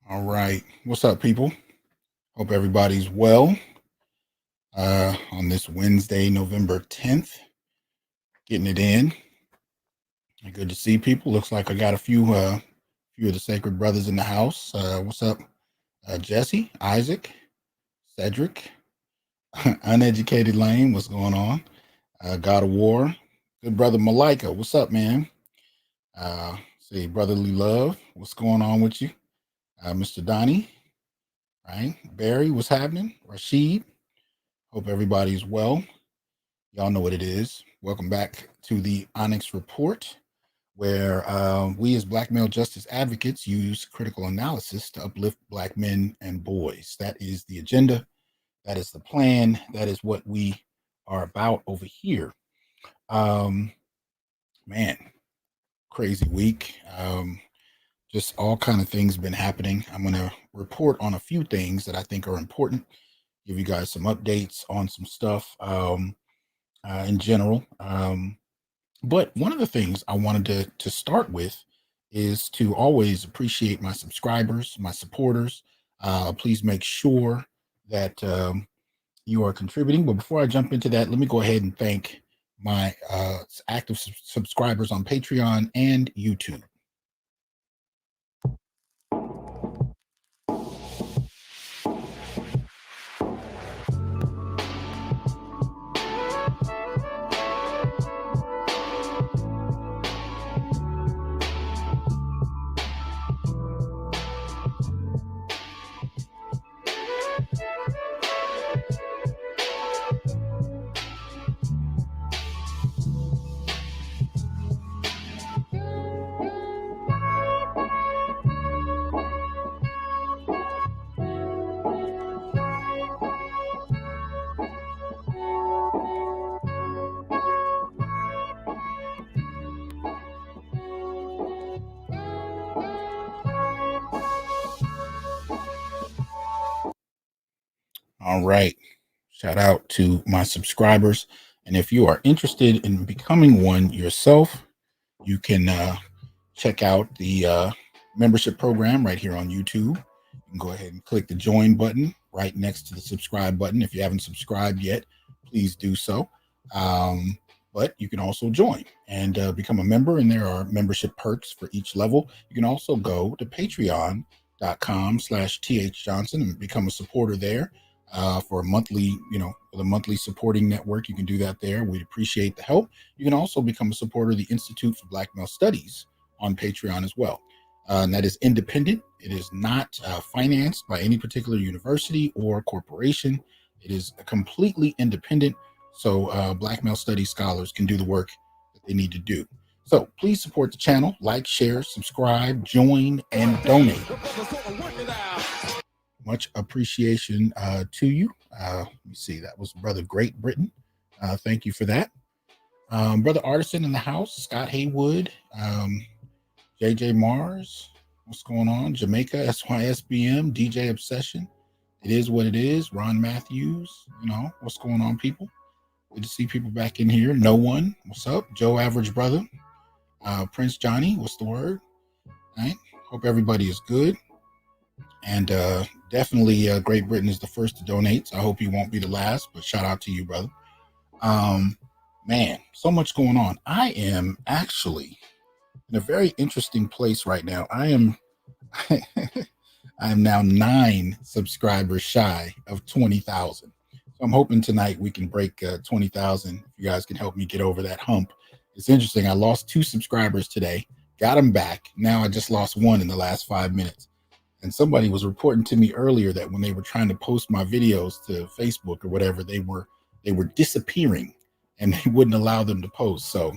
All right. What's up, people? Hope everybody's well. On this Wednesday, November 10th, getting it in. Good to see people. Looks like I got a few of the sacred brothers in the house. What's up? Jesse, Isaac, Cedric, Uneducated Lane. What's going on? God of War. Good brother Malika. What's up, man? See, brotherly love. What's going on with you? Mr. Donnie. Right? Barry, what's happening? Rashid. Hope everybody's well. Y'all know what it is. Welcome back to the Onyx Report, where we as Black male justice advocates use critical analysis to uplift Black men and boys. That is the agenda. That is the plan. That is what we are about over here. Man, crazy week. Just all kind of things been happening. I'm going to report on a few things that I think are important, give you guys some updates on some stuff in general. But one of the things I wanted to start with is to always appreciate my subscribers, my supporters. Please make sure that you are contributing. But before I jump into that, let me go ahead and thank my active subscribers on Patreon and YouTube. All right. Shout out to my subscribers. And if you are interested in becoming one yourself, you can check out the membership program right here on YouTube. You can go ahead and click the join button right next to the subscribe button. If you haven't subscribed yet, please do so. But you can also join and become a member, and there are membership perks for each level. You can also go to patreon.com/thjohnson and become a supporter there. For a monthly, the monthly supporting network, you can do that there. We'd appreciate the help. You can also become a supporter of the Institute for Black Male Studies on Patreon as well. And that is independent. It is not financed by any particular university or corporation. It is completely independent. So Black male studies scholars can do the work that they need to do. So please support the channel, like, share, subscribe, join, and donate. Much appreciation to you. Let me see. That was Brother Great Britain. Thank you for that. Brother Artisan in the house. Scott Haywood. JJ Mars. What's going on? Jamaica, SYSBM. DJ Obsession. It is what it is. Ron Matthews. What's going on, people? Good to see people back in here. No one. What's up? Joe Average Brother. Prince Johnny. What's the word? All right. Hope everybody is good. And definitely Great Britain is the first to donate. So I hope you won't be the last, but shout out to you, brother. Man, so much going on. I am actually in a very interesting place right now. I am now 9 subscribers shy of 20,000. So I'm hoping tonight we can break 20,000. If you guys can help me get over that hump. It's interesting. I lost 2 subscribers today, got them back. Now I just lost 1 in the last 5 minutes. And somebody was reporting to me earlier that when they were trying to post my videos to Facebook or whatever, they were disappearing and they wouldn't allow them to post. So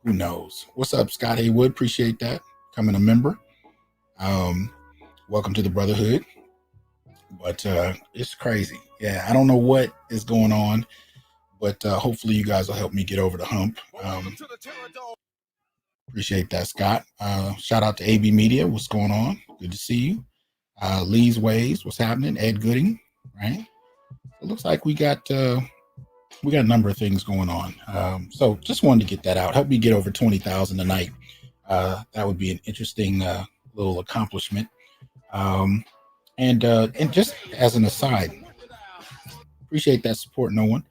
who knows? What's up, Scott Haywood? Appreciate that. Becoming a member. Welcome to the Brotherhood. But it's crazy. Yeah, I don't know what is going on, but hopefully you guys will help me get over the hump. Appreciate that, Scott. Shout out to AB Media. What's going on? Good to see you. Lee's Ways. What's happening? Ed Gooding. Right. It looks like we got a number of things going on. So just wanted to get that out. Help me get over 20,000 tonight. That would be an interesting little accomplishment. And just as an aside, appreciate that support, no one.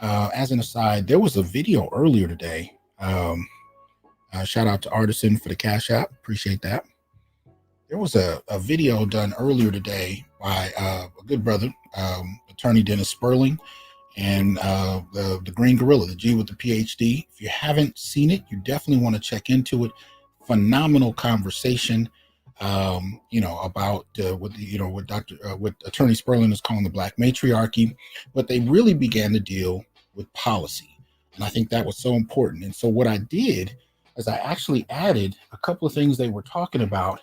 As an aside, there was a video earlier today. Shout out to Artisan for the Cash App. Appreciate that. There was a video done earlier today by a good brother, attorney Dennis Sperling, and the Green Gorilla, the G with the PhD. If you haven't seen it, you definitely want to check into it. Phenomenal conversation, about what Attorney Sperling is calling the Black matriarchy, but they really began to deal with policy, and I think that was so important. And so what I did is I actually added a couple of things they were talking about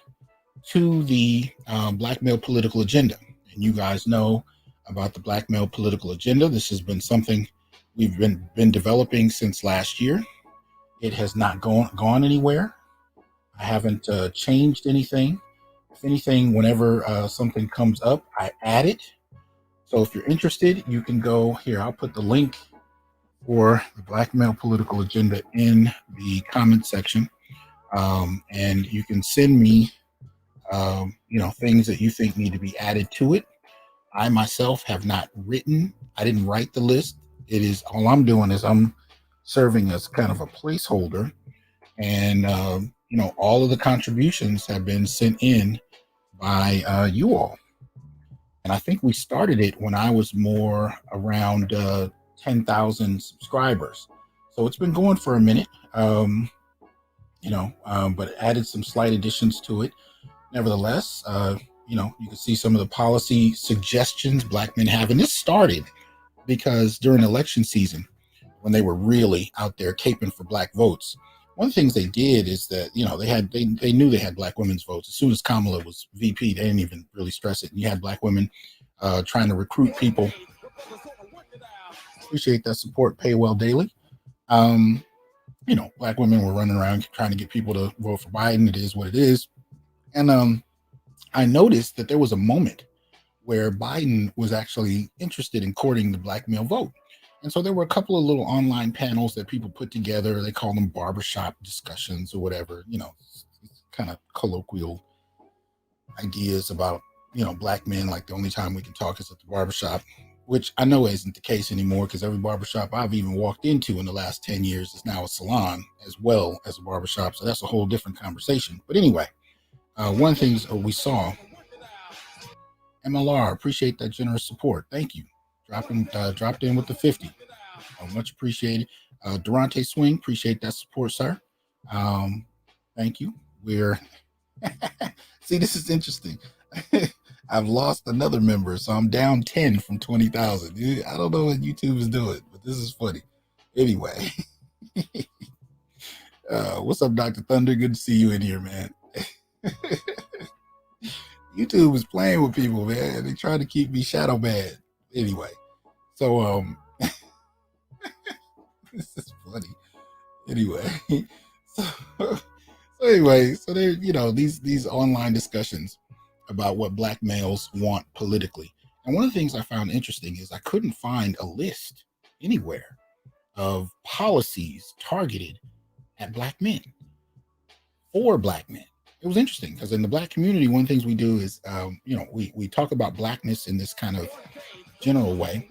to the black male political agenda. And you guys know about the black male political agenda. This has been something we've been developing since last year. It has not gone anywhere. I haven't changed anything. If anything, whenever something comes up, I add it. So if you're interested, you can go here. I'll put the link for the black male political agenda in the comment section. And you can send me things that you think need to be added to it. I myself have not written. I didn't write the list. It is all I'm doing is I'm serving as kind of a placeholder, and all of the contributions have been sent in by you all. And I think we started it when I was more around 10,000 subscribers. So it's been going for a minute, but added some slight additions to it. Nevertheless, you can see some of the policy suggestions black men have. And this started because during election season, when they were really out there caping for black votes, one of the things they did is that, they knew they had black women's votes. As soon as Kamala was VP, they didn't even really stress it. And you had black women trying to recruit people. Appreciate that support, pay well daily. Black women were running around trying to get people to vote for Biden. It is what it is. And I noticed that there was a moment where Biden was actually interested in courting the black male vote. And so there were a couple of little online panels that people put together. They call them barbershop discussions or whatever, kind of colloquial ideas about, black men, like the only time we can talk is at the barbershop, which I know isn't the case anymore because every barbershop I've even walked into in the last 10 years is now a salon as well as a barbershop. So that's a whole different conversation. But anyway, one of the things we saw, MLR, appreciate that generous support. Thank you. Dropped in with the 50. Much appreciated. Durante Swing, appreciate that support, sir. Thank you. We're see, this is interesting. I've lost another member, so I'm down 10 from 20,000. I don't know what YouTube is doing, but this is funny. Anyway, what's up, Dr. Thunder? Good to see you in here, man. YouTube is playing with people, man. They try to keep me shadow banned. Anyway, so this is funny. Anyway, so there, these online discussions about what black males want politically. And one of the things I found interesting is I couldn't find a list anywhere of policies targeted at black men for black men. It was interesting because in the black community, one of the things we do is, we talk about blackness in this kind of general way.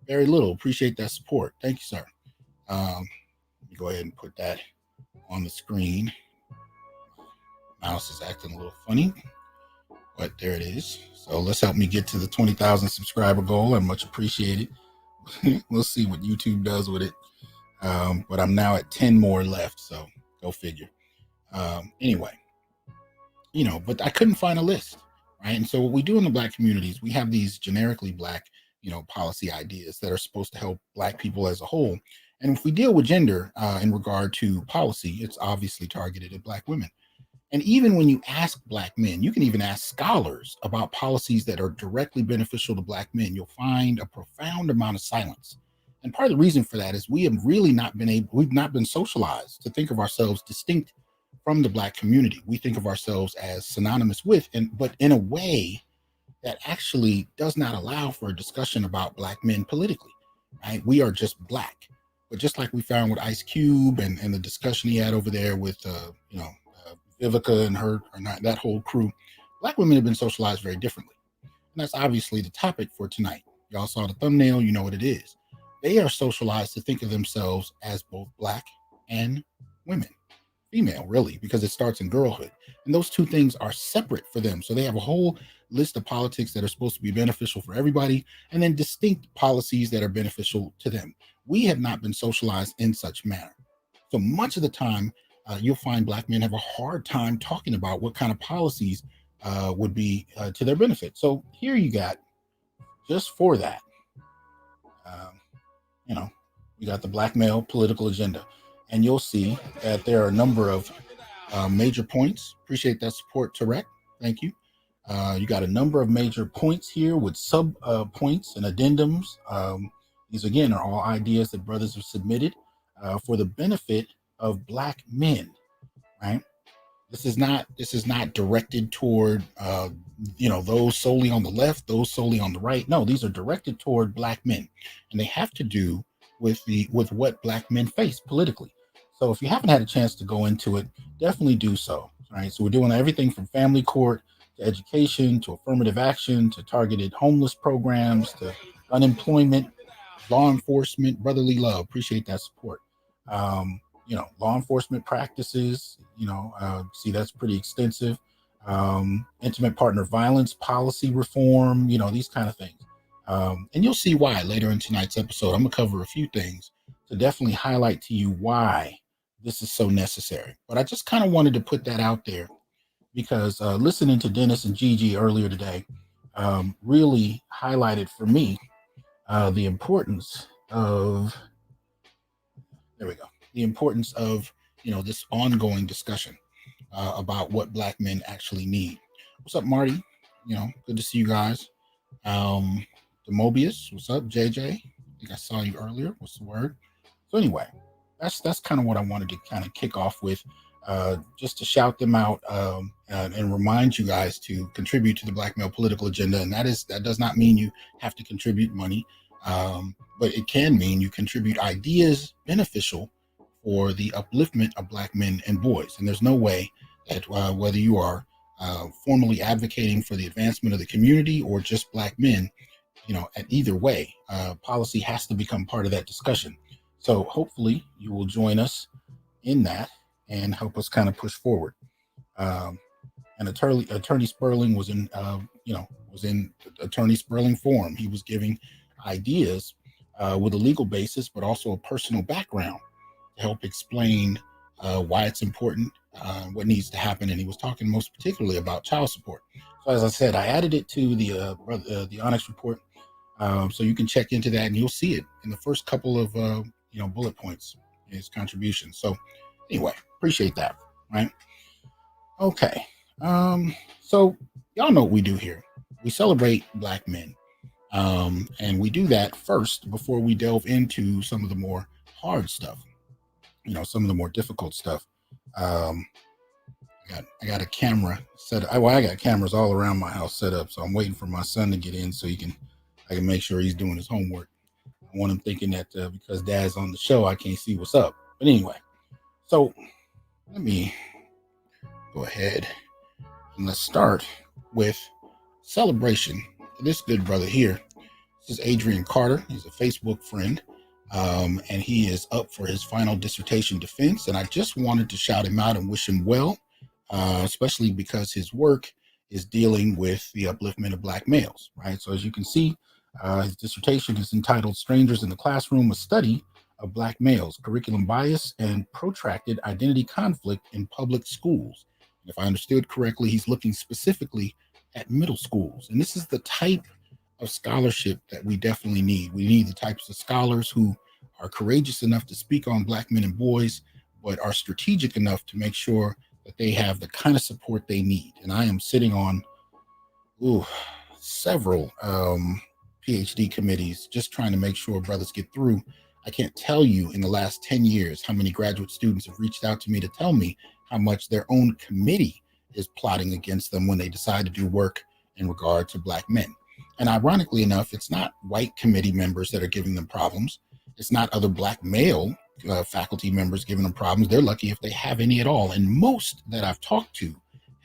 Very little. Appreciate that support. Thank you, sir. Let me go ahead and put that on the screen. Mouse is acting a little funny, but there it is. So let's help me get to the 20,000 subscriber goal. I'm much appreciated. We'll see what YouTube does with it. But I'm now at 10 more left, so go figure. Anyway, but I couldn't find a list, right? And so what we do in the black communities, we have these generically black, policy ideas that are supposed to help black people as a whole. And if we deal with gender in regard to policy, it's obviously targeted at black women. And even when you ask black men, you can even ask scholars about policies that are directly beneficial to black men, you'll find a profound amount of silence. And part of the reason for that is we've not been socialized to think of ourselves distinct from the black community. We think of ourselves as synonymous with, but in a way that actually does not allow for a discussion about black men politically, right? We are just black. But just like we found with Ice Cube and the discussion he had over there with, Vivica and that whole crew, Black women have been socialized very differently. And that's obviously the topic for tonight. Y'all saw the thumbnail, you know what it is. They are socialized to think of themselves as both Black and women, female, really, because it starts in girlhood. And those two things are separate for them. So they have a whole list of politics that are supposed to be beneficial for everybody, and then distinct policies that are beneficial to them. We have not been socialized in such manner. So much of the time, you'll find Black men have a hard time talking about what kind of policies would be to their benefit. So here you got, just for that, um, you know, we got the Black male political agenda. And you'll see that there are a number of major points. Appreciate that support, Tarek. Thank you. You got a number of major points here with sub points and addendums. These, again, are all ideas that brothers have submitted for the benefit of Black men, right? This is not directed toward those solely on the left, those solely on the right. No, these are directed toward Black men, and they have to do with what Black men face politically. So if you haven't had a chance to go into it, definitely do so. Right. So we're doing everything from family court to education to affirmative action to targeted homeless programs to unemployment, law enforcement, brotherly love. Appreciate that support. Law enforcement practices, see, that's pretty extensive. Intimate partner violence policy reform, these kind of things. And you'll see why later in tonight's episode. I'm going to cover a few things to definitely highlight to you why this is so necessary. But I just kind of wanted to put that out there because listening to Dennis and Gigi earlier today really highlighted for me the importance of, this ongoing discussion about what Black men actually need. What's up, Marty? Good to see you guys. Mobius, what's up? JJ, I think I saw you earlier. What's the word? So anyway, that's kind of what I wanted to kind of kick off with, just to shout them out and remind you guys to contribute to the Black male political agenda. And that does not mean you have to contribute money, but it can mean you contribute ideas beneficial for the upliftment of Black men and boys. And there's no way that whether you are formally advocating for the advancement of the community or just Black men, at either way, policy has to become part of that discussion. So hopefully you will join us in that and help us kind of push forward. And Attorney Sperling was in Attorney Sperling forum. He was giving ideas with a legal basis, but also a personal background to help explain why it's important, what needs to happen. And he was talking most particularly about child support. So as I said, I added it to the Onyx Report. So you can check into that and you'll see it in the first couple of, bullet points, his contribution. So anyway, appreciate that. Right. Okay. So y'all know what we do here. We celebrate Black men. And we do that first before we delve into some of the more hard stuff, some of the more difficult stuff. I got a camera set up. I got cameras all around my house set up. So I'm waiting for my son to get in so I can make sure he's doing his homework. I want him thinking that because Dad's on the show, I can't see what's up. But anyway, so let me go ahead and let's start with celebration. This good brother here, this is Adrian Carter. He's a Facebook friend, and he is up for his final dissertation defense. And I just wanted to shout him out and wish him well, especially because his work is dealing with the upliftment of Black males, right? So as you can see, his dissertation is entitled Strangers in the Classroom, a Study of Black Males, Curriculum Bias and Protracted Identity Conflict in Public Schools. And if I understood correctly, he's looking specifically at middle schools. And this is the type of scholarship that we definitely need. We need the types of scholars who are courageous enough to speak on Black men and boys, but are strategic enough to make sure that they have the kind of support they need. And I am sitting on several PhD committees just trying to make sure brothers get through. I can't tell you in the last 10 years how many graduate students have reached out to me to tell me how much their own committee is plotting against them when they decide to do work in regard to Black men. And ironically enough, it's not white committee members that are giving them problems. It's not other Black male faculty members giving them problems. They're lucky if they have any at all. And most that I've talked to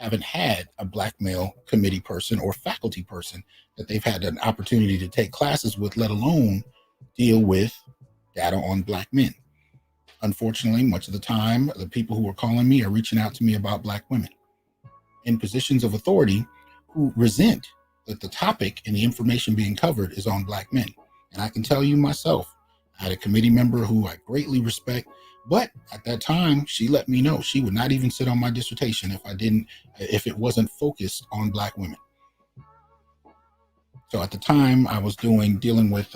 haven't had a Black male committee person or faculty person that they've had an opportunity to take classes with, let alone deal with data on Black men. Unfortunately, much of the time, the people who are calling me are reaching out to me about Black women in positions of authority who resent that the topic and the information being covered is on Black men. And I can tell you myself, I had a committee member who I greatly respect, but at that time, she let me know she would not even sit on my dissertation if it wasn't focused on Black women. So at the time, I was dealing with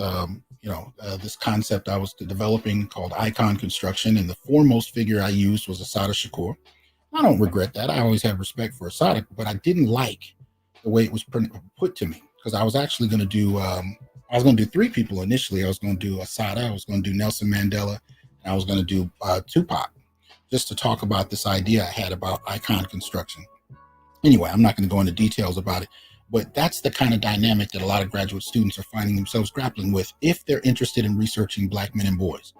this concept I was developing called icon construction, and the foremost figure I used was Assata Shakur. I don't regret that. I always had respect for Assata, but I didn't like the way it was put to me, because I was actually going to do three people initially. I was going to do Assata, I was going to do Nelson Mandela, and I was going to do Tupac, just to talk about this idea I had about icon construction. Anyway, I'm not going to go into details about it, but that's the kind of dynamic that a lot of graduate students are finding themselves grappling with if they're interested in researching Black men and boys.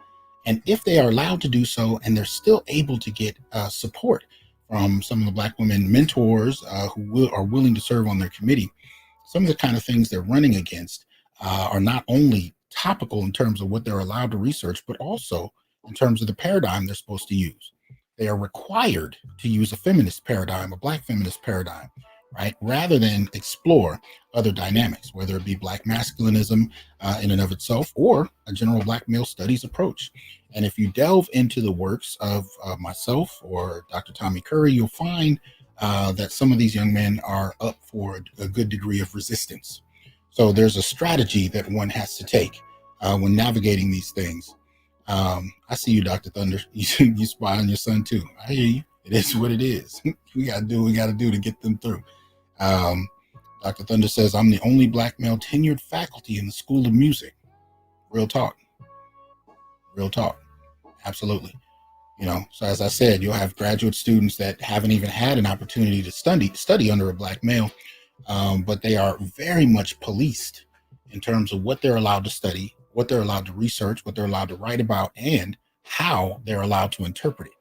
And if they are allowed to do so, and they're still able to get support from some of the Black women mentors who are willing to serve on their committee, some of the kind of things they're running against are not only topical in terms of what they're allowed to research, but also in terms of the paradigm they're supposed to use. They are required to use a feminist paradigm, a Black feminist paradigm, right? Rather than explore other dynamics, whether it be Black masculinism in and of itself, or a general Black male studies approach. And if you delve into the works of myself or Dr. Tommy Curry, you'll find that some of these young men are up for a good degree of resistance. So there's a strategy that one has to take when navigating these things. I see you, Dr. Thunder. You spy on your son too. I hear you. It is what it is. We got to do what we got to do to get them through. Dr. Thunder says, I'm the only Black male tenured faculty in the School of Music. Real talk. Real talk. Absolutely. So as I said, you'll have graduate students that haven't even had an opportunity to study under a Black male, but they are very much policed in terms of what they're allowed to study, what they're allowed to research, what they're allowed to write about, and how they're allowed to interpret it.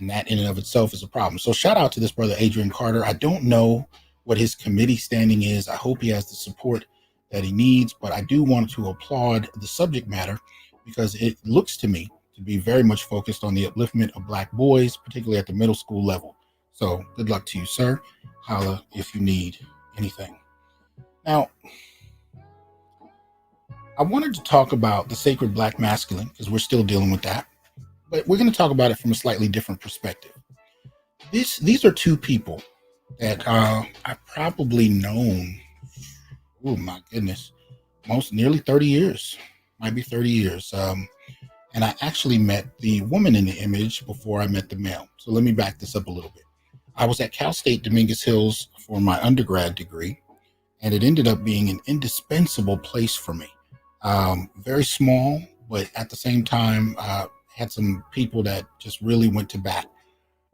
And that in and of itself is a problem. So shout out to this brother, Adrian Carter. I don't know what his committee standing is. I hope he has the support that he needs, but I do want to applaud the subject matter, because it looks to me to be very much focused on the upliftment of Black boys, particularly at the middle school level. So good luck to you, sir. Holla if you need anything. Now, I wanted to talk about the sacred Black masculine, because we're still dealing with that, but we're going to talk about it from a slightly different perspective. These are two people that I've probably known, oh my goodness, nearly 30 years, might be 30 years. And I actually met the woman in the image before I met the male. So let me back this up a little bit. I was at Cal State Dominguez Hills for my undergrad degree, and it ended up being an indispensable place for me. Very small, but at the same time, had some people that just really went to bat.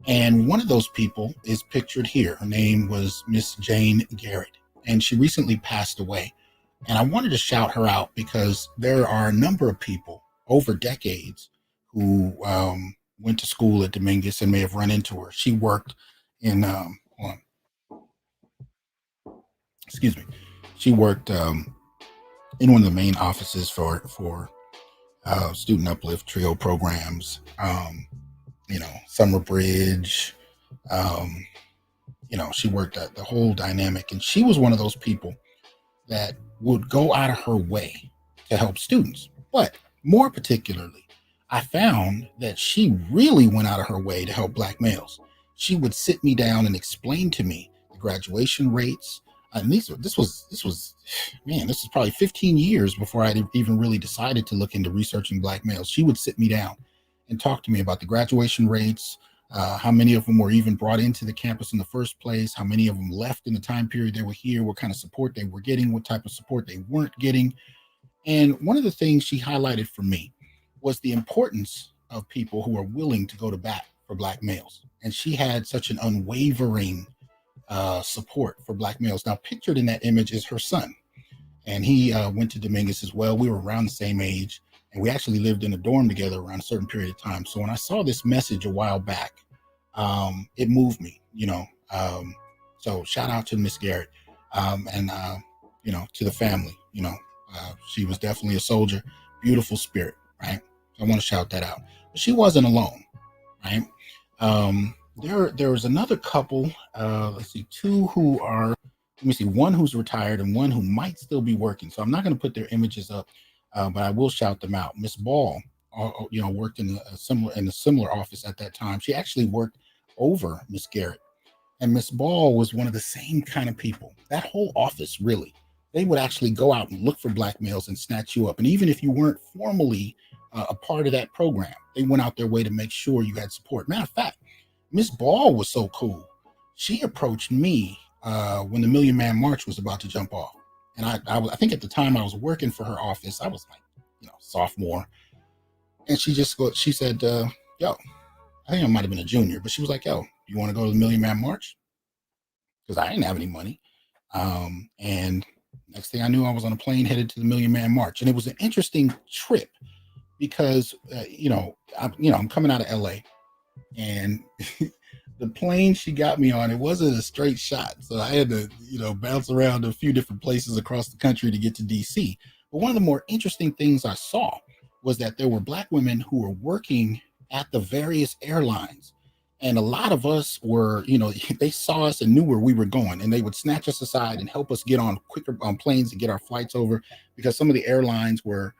And one of those people is pictured here. Her name was Miss Jane Garrett, and she recently passed away. And I wanted to shout her out because there are a number of people over decades who went to school at Dominguez and may have run into her. She worked in, she worked in one of the main offices for student uplift trio programs, Summer Bridge. She worked at the whole dynamic, and she was one of those people that would go out of her way to help students. But more particularly, I found that she really went out of her way to help Black males. She would sit me down and explain to me the graduation rates. And this was probably 15 years before I even really decided to look into researching Black males. She would sit me down and talk to me about the graduation rates, how many of them were even brought into the campus in the first place, how many of them left in the time period they were here, what kind of support they were getting, what type of support they weren't getting. And one of the things she highlighted for me was the importance of people who are willing to go to bat for Black males. And she had such an unwavering support for Black males. Now, pictured in that image is her son. And he went to Dominguez as well. We were around the same age, and we actually lived in a dorm together around a certain period of time. So when I saw this message a while back, it moved me. So shout out to Miss Garrett, and to the family. She was definitely a soldier, beautiful spirit, right? I want to shout that out. But she wasn't alone, right? There was another couple. Let's see, two who are. Let me see, one who's retired and one who might still be working. So I'm not going to put their images up, but I will shout them out. Miss Ball, worked in a similar office at that time. She actually worked over Miss Garrett, and Miss Ball was one of the same kind of people. That whole office, really, they would actually go out and look for black males and snatch you up. And even if you weren't formally a part of that program, they went out their way to make sure you had support. Matter of fact, Miss Ball was so cool. She approached me when the Million Man March was about to jump off. And I think at the time I was working for her office. I was like, sophomore. And she said, yo, I think I might have been a junior, but she was like, yo, you want to go to the Million Man March? Because I didn't have any money. And next thing I knew, I was on a plane headed to the Million Man March. And it was an interesting trip because, I'm coming out of LA, and the plane she got me on, it wasn't a straight shot. So I had to, bounce around a few different places across the country to get to DC. But one of the more interesting things I saw was that there were black women who were working at the various airlines. And a lot of us were, they saw us and knew where we were going, and they would snatch us aside and help us get on quicker on planes to get our flights over, because some of the airlines were,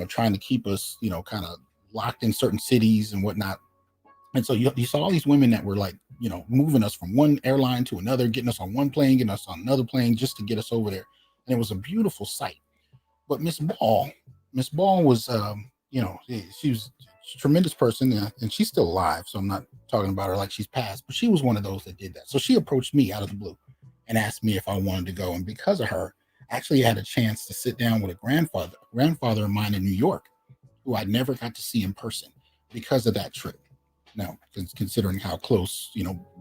trying to keep us, kind of locked in certain cities and whatnot. And so you saw all these women that were like, moving us from one airline to another, getting us on one plane, getting us on another plane just to get us over there. And it was a beautiful sight. But Miss Ball was, she was a tremendous person, and she's still alive. So I'm not talking about her like she's passed, but she was one of those that did that. So she approached me out of the blue and asked me if I wanted to go. And because of her, I actually had a chance to sit down with a grandfather of mine in New York, who I never got to see in person because of that trip. Now, considering how close,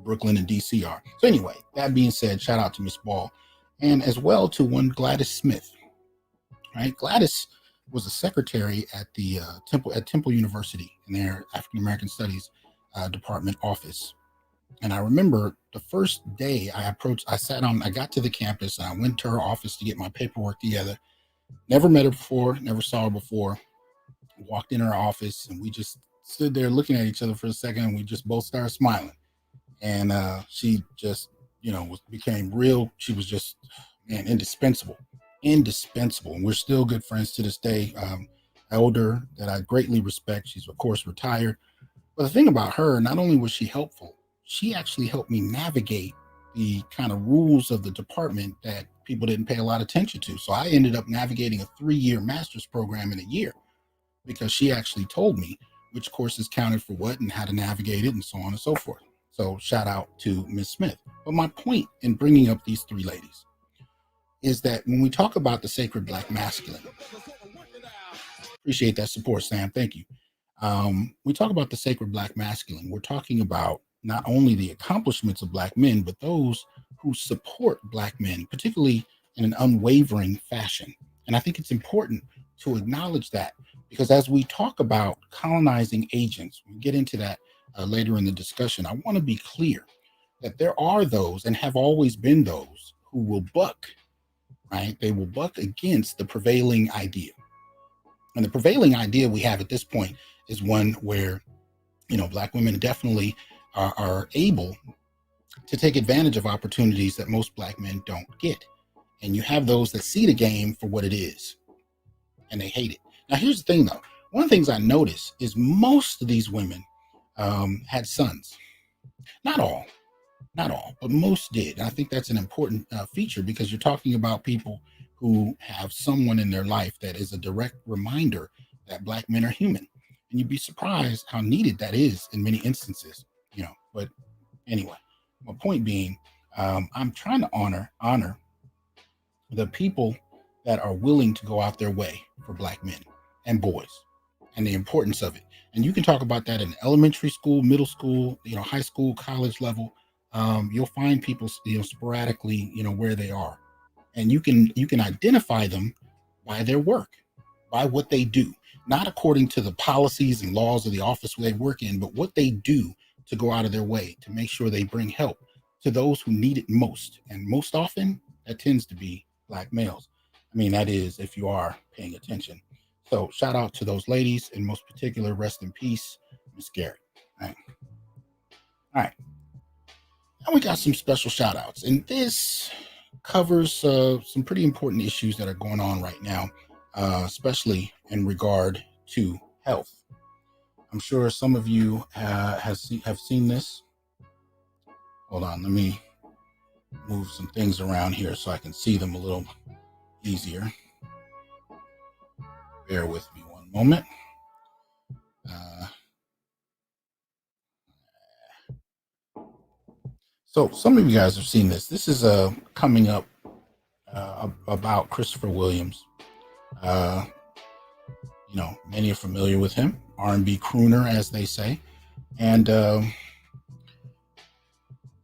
Brooklyn and DC are. So anyway, that being said, shout out to Miss Ball, and as well to one Gladys Smith. Right, Gladys was a secretary at the Temple University in their African American Studies department office. And I remember the first day I got to the campus and I went to her office to get my paperwork together. Never met her before, never saw her before. Walked in her office and we just stood there looking at each other for a second, and we just both started smiling. And she just, became real. She was just, indispensable. And we're still good friends to this day. Elder that I greatly respect. She's of course retired. But the thing about her, not only was she helpful, she actually helped me navigate the kind of rules of the department that people didn't pay a lot of attention to. So I ended up navigating a 3-year master's program in a year, because she actually told me which courses counted for what and how to navigate it and so on and so forth. So shout out to Ms. Smith. But my point in bringing up these three ladies is that when we talk about the sacred Black masculine, appreciate that support, Sam. Thank you. We talk about the sacred Black masculine. We're talking about not only the accomplishments of Black men, but those who support Black men, particularly in an unwavering fashion. And I think it's important to acknowledge that, because as we talk about colonizing agents, we get into that later in the discussion. I want to be clear that there are those, and have always been those, who will buck, right? They will buck against the prevailing idea. And the prevailing idea we have at this point is one where, Black women definitely are able to take advantage of opportunities that most Black men don't get. And you have those that see the game for what it is, and they hate it. Now, here's the thing, though. One of the things I noticed is most of these women had sons. Not all, but most did. And I think that's an important feature, because you're talking about people who have someone in their life that is a direct reminder that Black men are human. And you'd be surprised how needed that is in many instances, But anyway, my point being, I'm trying to honor the people that are willing to go out their way for Black men and boys, and the importance of it. And you can talk about that in elementary school, middle school, high school, college level. You'll find people, sporadically, where they are, and you can identify them by their work, by what they do, not according to the policies and laws of the office they work in, but what they do to go out of their way to make sure they bring help to those who need it most. And most often, that tends to be Black males. I mean, that is if you are paying attention. So shout out to those ladies, and most particular, rest in peace, Miss Garrett. All right. All right. Now we got some special shout outs. And this covers some pretty important issues that are going on right now, especially in regard to health. I'm sure some of you have seen this. Hold on, let me move some things around here so I can see them a little easier. Bear with me one moment. So some of you guys have seen this. This is coming up about Christopher Williams. Many are familiar with him, R&B crooner, as they say. And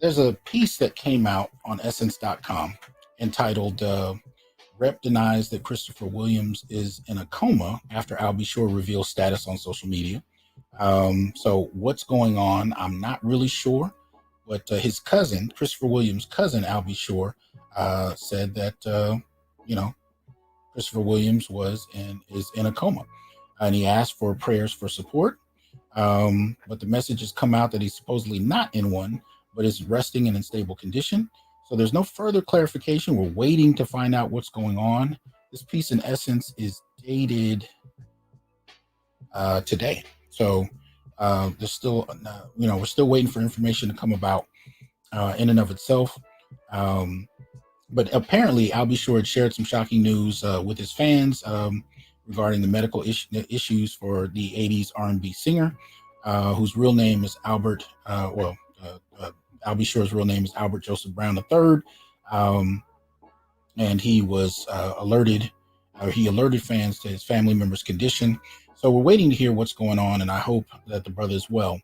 there's a piece that came out on essence.com entitled Rep denies that Christopher Williams is in a coma after Al B. Sure reveals status on social media. So what's going on? I'm not really sure. But his cousin, Christopher Williams' cousin, Al B. Sure, said that, Christopher Williams is in a coma. And he asked for prayers for support. But the message has come out that he's supposedly not in one, but is resting in stable condition. So there's no further clarification. We're waiting to find out what's going on. This piece, in essence, is dated today. So there's still, we're still waiting for information to come about in and of itself. But apparently, Al B. Sure had shared some shocking news with his fans regarding the medical issues for the 80s R&B singer, whose real name is Albert. Al B. Sure's real name is Albert Joseph Brown III. And he was he alerted fans to his family member's condition. So we're waiting to hear what's going on, and I hope that the brother is well.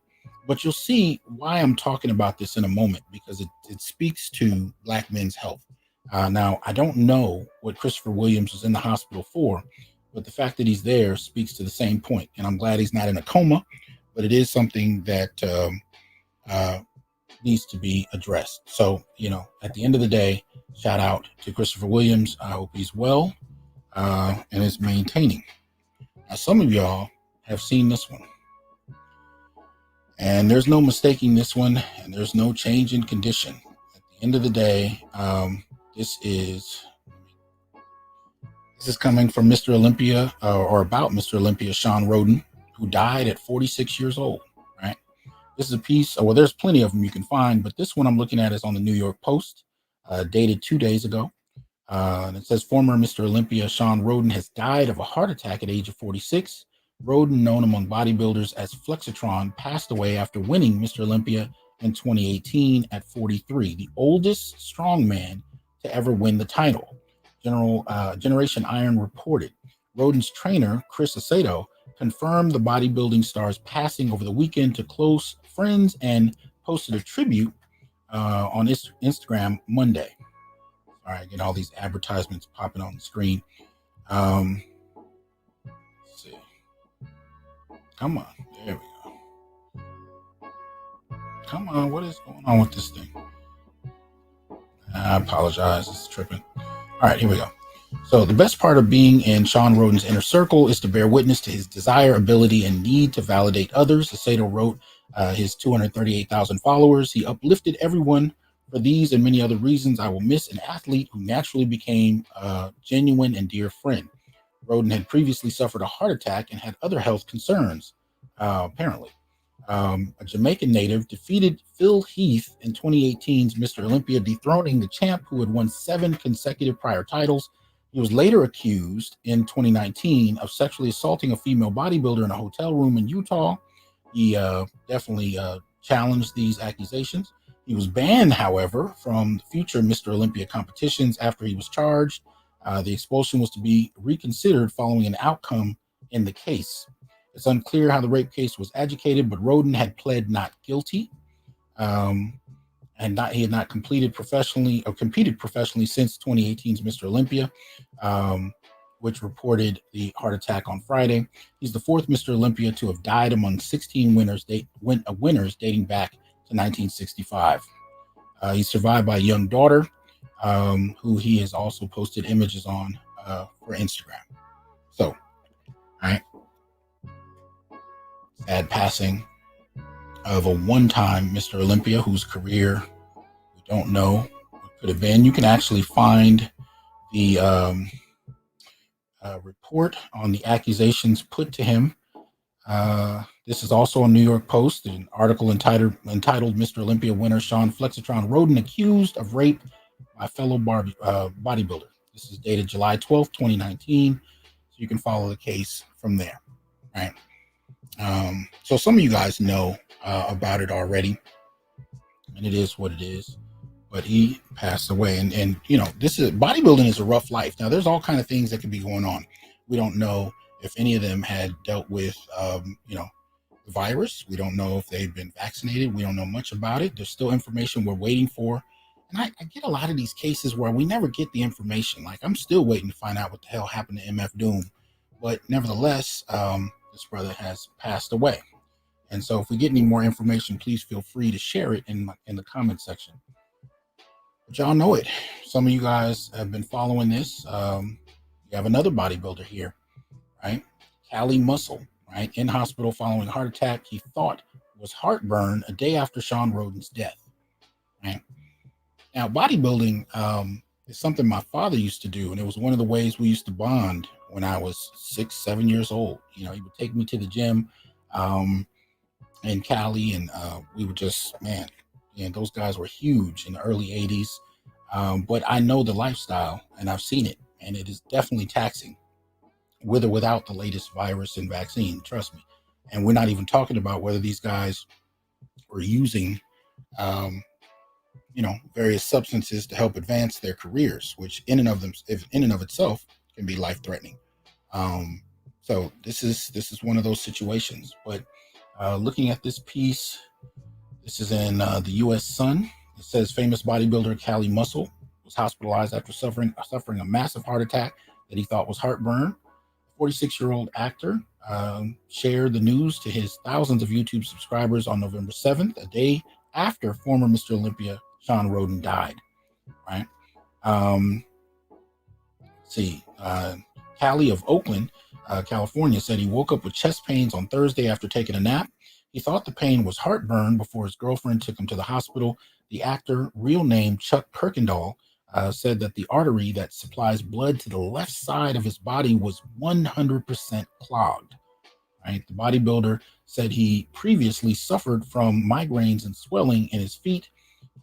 But you'll see why I'm talking about this in a moment, because it speaks to Black men's health. Now, I don't know what Christopher Williams was in the hospital for, but the fact that he's there speaks to the same point. And I'm glad he's not in a coma, but it is something that needs to be addressed. So, at the end of the day, shout out to Christopher Williams. I hope he's well and is maintaining. Now, some of y'all have seen this one, and there's no mistaking this one, and there's no change in condition. At the end of the day, this is coming from Mr. Olympia, or about Mr. Olympia, Sean Roden, who died at 46 years old, right? This is a piece, well, there's plenty of them you can find, but this one I'm looking at is on the New York Post, dated 2 days ago. And it says, former Mr. Olympia Sean Roden has died of a heart attack at age of 46. Roden, known among bodybuilders as Flexitron, passed away after winning Mr. Olympia in 2018 at 43, the oldest strongman to ever win the title. Generation Iron reported. Roden's trainer, Chris Aceto, confirmed the bodybuilding star's passing over the weekend to close friends and posted a tribute on Instagram Monday. All right, get all these advertisements popping on the screen. Let's see. Come on. There we go. Come on. What is going on with this thing? I apologize. It's tripping. All right, here we go. So the best part of being in Sean Roden's inner circle is to bear witness to his desire, ability, and need to validate others. Aceto wrote his 238,000 followers. He uplifted everyone. For these and many other reasons, I will miss an athlete who naturally became a genuine and dear friend. Roden had previously suffered a heart attack and had other health concerns, apparently. A Jamaican native defeated Phil Heath in 2018's Mr. Olympia, dethroning the champ who had won 7 consecutive prior titles. He was later accused in 2019 of sexually assaulting a female bodybuilder in a hotel room in Utah. He definitely challenged these accusations. He was banned, however, from future Mr. Olympia competitions after he was charged. The expulsion was to be reconsidered following an outcome in the case. It's unclear how the rape case was adjudicated, but Roden had pled not guilty, and he had not competed professionally since 2018's Mr. Olympia, which reported the heart attack on Friday. He's the 4th Mr. Olympia to have died among 16 winners dating back to 1965. He's survived by a young daughter, who he has also posted images on for Instagram. So, all right, sad passing of a one-time Mr. Olympia whose career we don't know what could have been. You can actually find the report on the accusations put to him. This is also on New York Post, an article entitled Mr. Olympia winner Sean Flexitron Roden accused of rape by fellow bodybuilder. This is dated July 12th, 2019. So you can follow the case from there. Right. So some of you guys know about it already, and it is what it is. But he passed away, and you know, this is bodybuilding is a rough life. Now, there's all kind of things that could be going on. We don't know if any of them had dealt with, the virus. We don't know if they've been vaccinated. We don't know much about it. There's still information we're waiting for. And I get a lot of these cases where we never get the information. Like, I'm still waiting to find out what the hell happened to MF Doom. But nevertheless, this brother has passed away. And so if we get any more information, please feel free to share it in the comment section. But y'all know it. Some of you guys have been following this. You have another bodybuilder here, right? Cali Muscle, right? In hospital following heart attack. He thought was heartburn a day after Sean Roden's death, right? Now, bodybuilding is something my father used to do, and it was one of the ways we used to bond when I was 6, 7 years old. You know, he would take me to the gym in Cali, and we would just, man, and those guys were huge in the early 80s. But I know the lifestyle, and I've seen it, and it is definitely taxing, with or without the latest virus and vaccine, trust me. And we're not even talking about whether these guys were using, various substances to help advance their careers, which in and of itself can be life-threatening. So this is one of those situations. But looking at this piece, this is in the U.S. Sun. It says famous bodybuilder Cali Muscle was hospitalized after suffering a massive heart attack that he thought was heartburn. 46-year-old actor shared the news to his thousands of YouTube subscribers on November 7th, a day after former Mr. Olympia Sean Roden died. Right? Cali of Oakland, California, said he woke up with chest pains on Thursday after taking a nap. He thought the pain was heartburn before his girlfriend took him to the hospital. The actor, real name Chuck Kirkendall, said that the artery that supplies blood to the left side of his body was 100% clogged. Right? The bodybuilder said he previously suffered from migraines and swelling in his feet.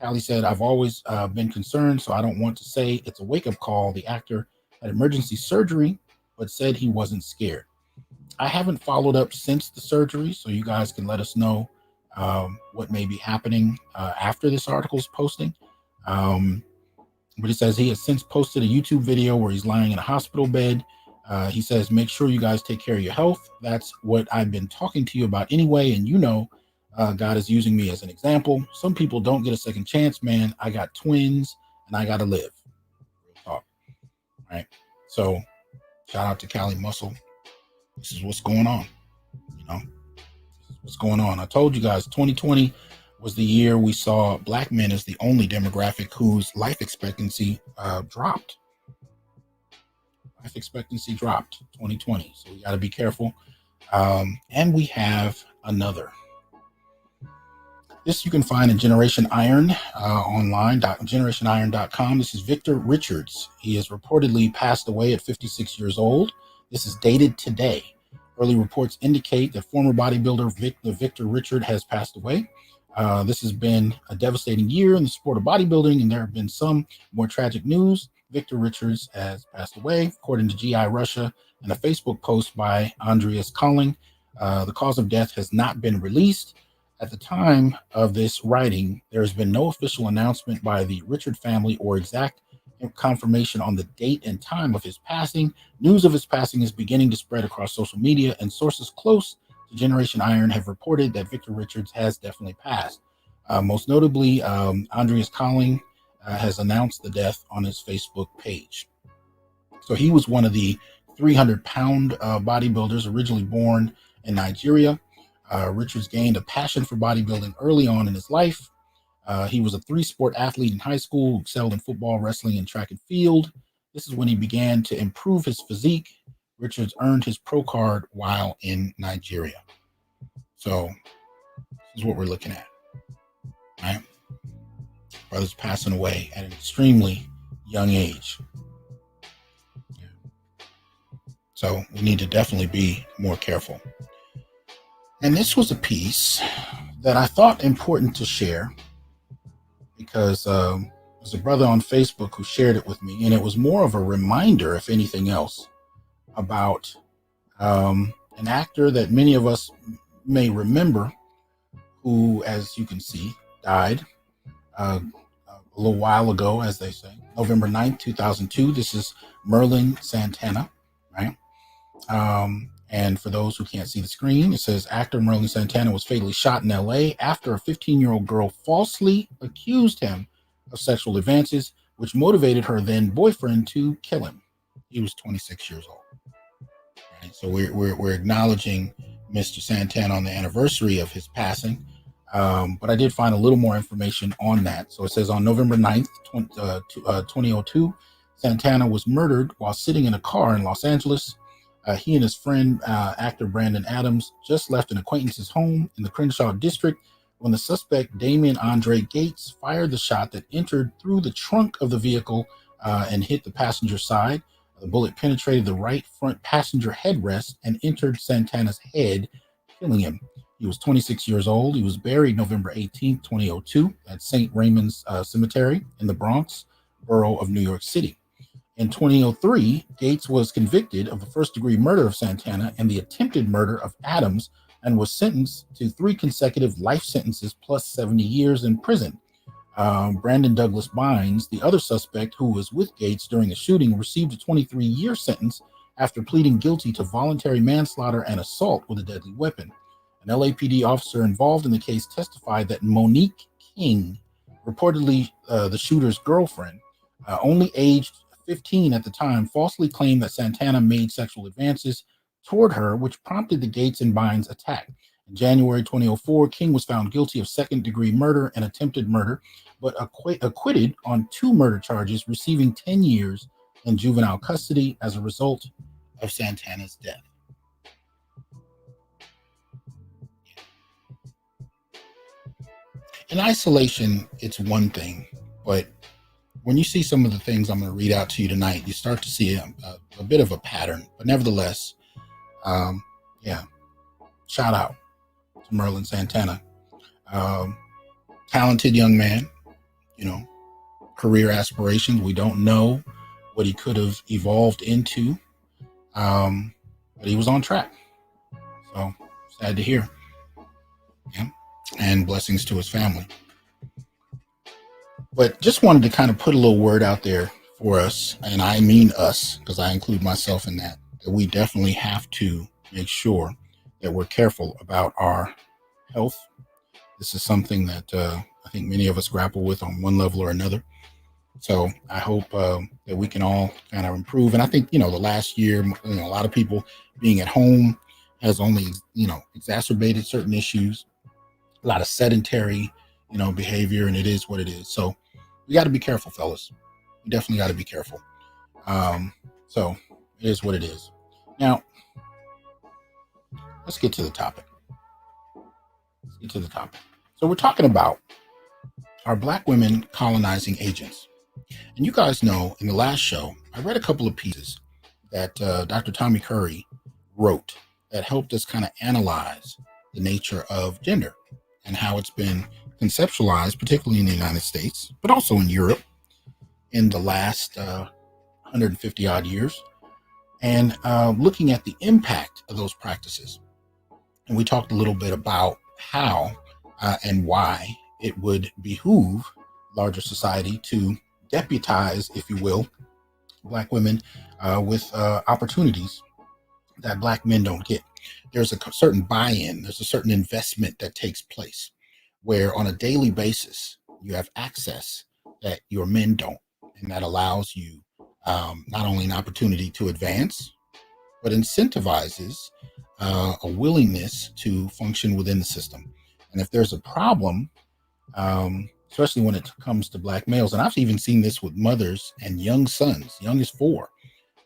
Cali said, "I've always been concerned, so I don't want to say it's a wake-up call." The actor had emergency surgery, but said he wasn't scared. I haven't followed up since the surgery, so you guys can let us know what may be happening after this article's posting. But he says he has since posted a YouTube video where he's lying in a hospital bed. He says, "Make sure you guys take care of your health. That's what I've been talking to you about anyway. And God is using me as an example. Some people don't get a second chance, man. I got twins and I got to live." Real talk. Right. So shout out to Cali Muscle. This is what's going on. This is what's going on. I told you guys 2020 was the year we saw Black men as the only demographic whose life expectancy dropped. Life expectancy dropped 2020. So we got to be careful. And we have another. This you can find in Generation Iron online, generationiron.com. This is Victor Richards. He has reportedly passed away at 56 years old. This is dated today. Early reports indicate that former bodybuilder Victor Richard has passed away. This has been a devastating year in the sport of bodybuilding, and there have been some more tragic news. Victor Richards has passed away, according to GI Russia, and a Facebook post by Andreas Colling. The cause of death has not been released. At the time of this writing, there has been no official announcement by the Richard family or exact confirmation on the date and time of his passing. News of his passing is beginning to spread across social media, and sources close to Generation Iron have reported that Victor Richards has definitely passed. Most notably, Andreas Colling has announced the death on his Facebook page. So he was one of the 300-pound bodybuilders originally born in Nigeria. Richards gained a passion for bodybuilding early on in his life. He was a three-sport athlete in high school, excelled in football, wrestling, and track and field. This is when he began to improve his physique. Richards earned his pro card while in Nigeria. So this is what we're looking at. Right? Brothers passing away at an extremely young age. So we need to definitely be more careful. And this was a piece that I thought important to share because there's a brother on Facebook who shared it with me, and it was more of a reminder, if anything else, about an actor that many of us may remember who, as you can see, died a little while ago, as they say, November 9th, 2002. This is Merlin Santana, right? And for those who can't see the screen, it says actor Merlin Santana was fatally shot in LA after a 15-year-old girl falsely accused him of sexual advances, which motivated her then boyfriend to kill him. He was 26 years old. Right? So we're acknowledging Mr. Santana on the anniversary of his passing. But I did find a little more information on that. So it says on November 9th, 2002, Santana was murdered while sitting in a car in Los Angeles. He and his friend, actor Brandon Adams, just left an acquaintance's home in the Crenshaw district when the suspect, Damien Andre Gates, fired the shot that entered through the trunk of the vehicle and hit the passenger side. The bullet penetrated the right front passenger headrest and entered Santana's head, killing him. He was 26 years old. He was buried November 18, 2002 at St. Raymond's Cemetery in the Bronx borough of New York City. In 2003, Gates was convicted of the first-degree murder of Santana and the attempted murder of Adams and was sentenced to 3 consecutive life sentences plus 70 years in prison. Brandon Douglas Bynes, the other suspect who was with Gates during the shooting, received a 23-year sentence after pleading guilty to voluntary manslaughter and assault with a deadly weapon. An LAPD officer involved in the case testified that Monique King, reportedly the shooter's girlfriend, only aged 15 at the time, falsely claimed that Santana made sexual advances toward her, which prompted the Gates and Bynes attack. In January 2004, King was found guilty of second-degree murder and attempted murder, but acquitted on 2 murder charges, receiving 10 years in juvenile custody as a result of Santana's death. In isolation, it's one thing, but when you see some of the things I'm going to read out to you tonight, you start to see a bit of a pattern. But nevertheless, shout out to Merlin Santana. Talented young man, career aspirations. We don't know what he could have evolved into, but he was on track. So sad to hear. Yeah. And blessings to his family. But just wanted to kind of put a little word out there for us, and I mean us, because I include myself in that we definitely have to make sure that we're careful about our health. This is something that I think many of us grapple with on one level or another. So I hope that we can all kind of improve. And I think, the last year, a lot of people being at home has only, exacerbated certain issues, a lot of sedentary, behavior, and it is what it is. So we got to be careful, fellas. We definitely got to be careful. So it is what it is. Now, let's get to the topic. So we're talking about our Black women colonizing agents. And you guys know in the last show, I read a couple of pieces that Dr. Tommy Curry wrote that helped us kind of analyze the nature of gender and how it's been conceptualized, particularly in the United States, but also in Europe in the last 150 odd years, and looking at the impact of those practices. And we talked a little bit about how and why it would behoove larger society to deputize, if you will, Black women with opportunities that Black men don't get. There's a certain buy-in, there's a certain investment that takes place where on a daily basis you have access that your men don't, and that allows you not only an opportunity to advance, but incentivizes a willingness to function within the system. And if there's a problem, especially when it comes to Black males. And I've even seen this with mothers and young sons, young as 4.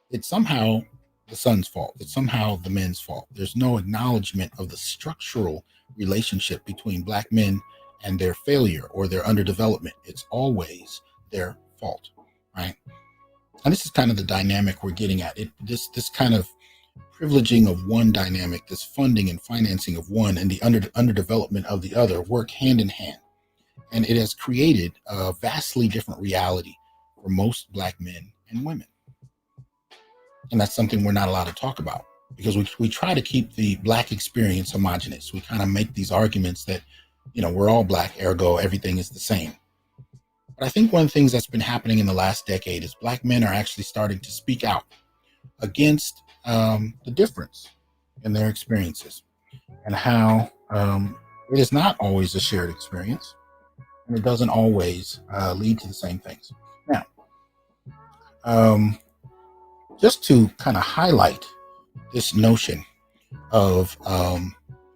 It's somehow the son's fault. It's somehow the men's fault. There's no acknowledgement of the structural relationship between Black men and their failure or their underdevelopment. It's always their fault, right? And this is kind of the dynamic we're getting at. This kind of privileging of one dynamic, this funding and financing of one and the underdevelopment of the other work hand in hand. And it has created a vastly different reality for most Black men and women. And that's something we're not allowed to talk about because we try to keep the Black experience homogenous. We kind of make these arguments that, we're all Black, ergo everything is the same. But I think one of the things that's been happening in the last decade is Black men are actually starting to speak out against the difference in their experiences and how it is not always a shared experience and it doesn't always lead to the same things. Now, just to kind of highlight this notion of a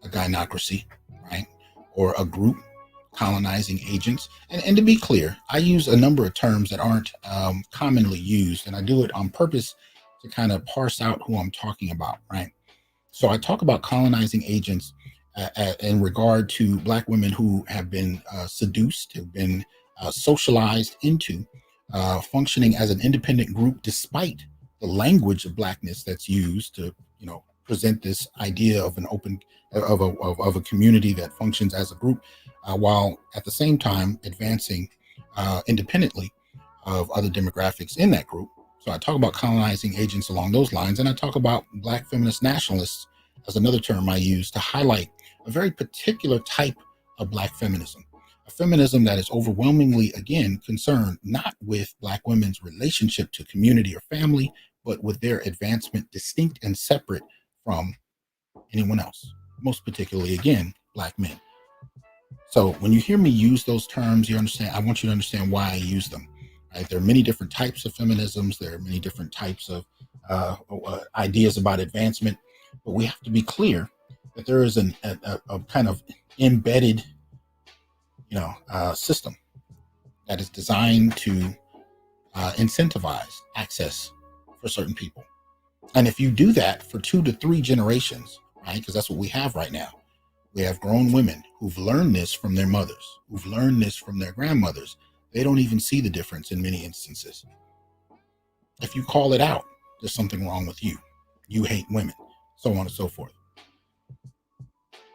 gynarchy, right, or a group colonizing agents. And to be clear, I use a number of terms that aren't commonly used, and I do it on purpose to kind of parse out who I'm talking about, right? So I talk about colonizing agents in regard to Black women who have been seduced, have been socialized into functioning as an independent group despite the language of Blackness that's used to, present this idea of an open of a community that functions as a group, while at the same time advancing independently of other demographics in that group. So I talk about colonizing agents along those lines, and I talk about Black feminist nationalists as another term I use to highlight a very particular type of Black feminism, a feminism that is overwhelmingly, again, concerned not with Black women's relationship to community or family, but with their advancement distinct and separate from anyone else, most particularly, again, Black men. So when you hear me use those terms, I want you to understand why I use them. Right? There are many different types of feminisms. There are many different types of ideas about advancement, but we have to be clear that there is a kind of embedded, system that is designed to incentivize access for certain people. And if you do that for 2 to 3 generations, right, because that's what we have right now, we have grown women who've learned this from their mothers, who've learned this from their grandmothers. They don't even see the difference in many instances. If you call it out, there's something wrong with you. You hate women, so on and so forth.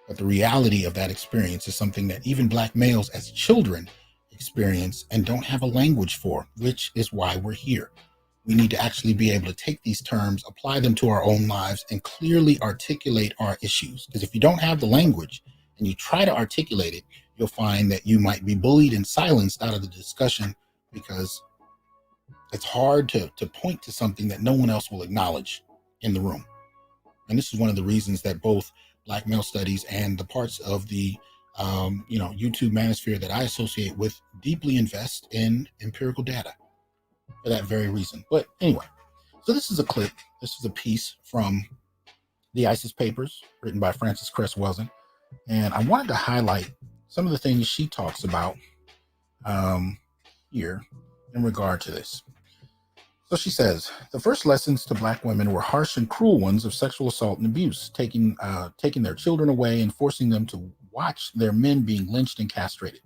But the reality of that experience is something that even Black males as children experience and don't have a language for, which is why we're here. We need to actually be able to take these terms, apply them to our own lives, and clearly articulate our issues. Because if you don't have the language and you try to articulate it, you'll find that you might be bullied and silenced out of the discussion because it's hard to point to something that no one else will acknowledge in the room. And this is one of the reasons that both Black male studies and the parts of the YouTube manosphere that I associate with deeply invest in empirical data for that very reason. But anyway, so this is a clip. This is a piece from the ISIS papers written by Frances Cress Welsing. And I wanted to highlight some of the things she talks about here in regard to this. So she says, the first lessons to Black women were harsh and cruel ones of sexual assault and abuse, taking their children away and forcing them to watch their men being lynched and castrated.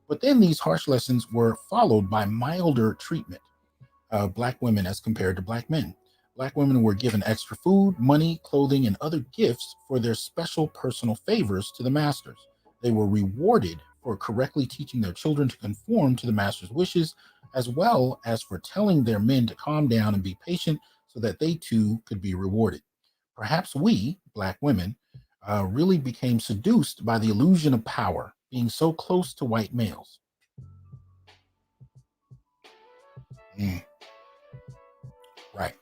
But then these harsh lessons were followed by milder treatment of Black women as compared to Black men. Black women were given extra food, money, clothing, and other gifts for their special personal favors to the masters. They were rewarded for correctly teaching their children to conform to the master's wishes, as well as for telling their men to calm down and be patient so that they too could be rewarded. Perhaps we, Black women, really became seduced by the illusion of power, being so close to white males. Right.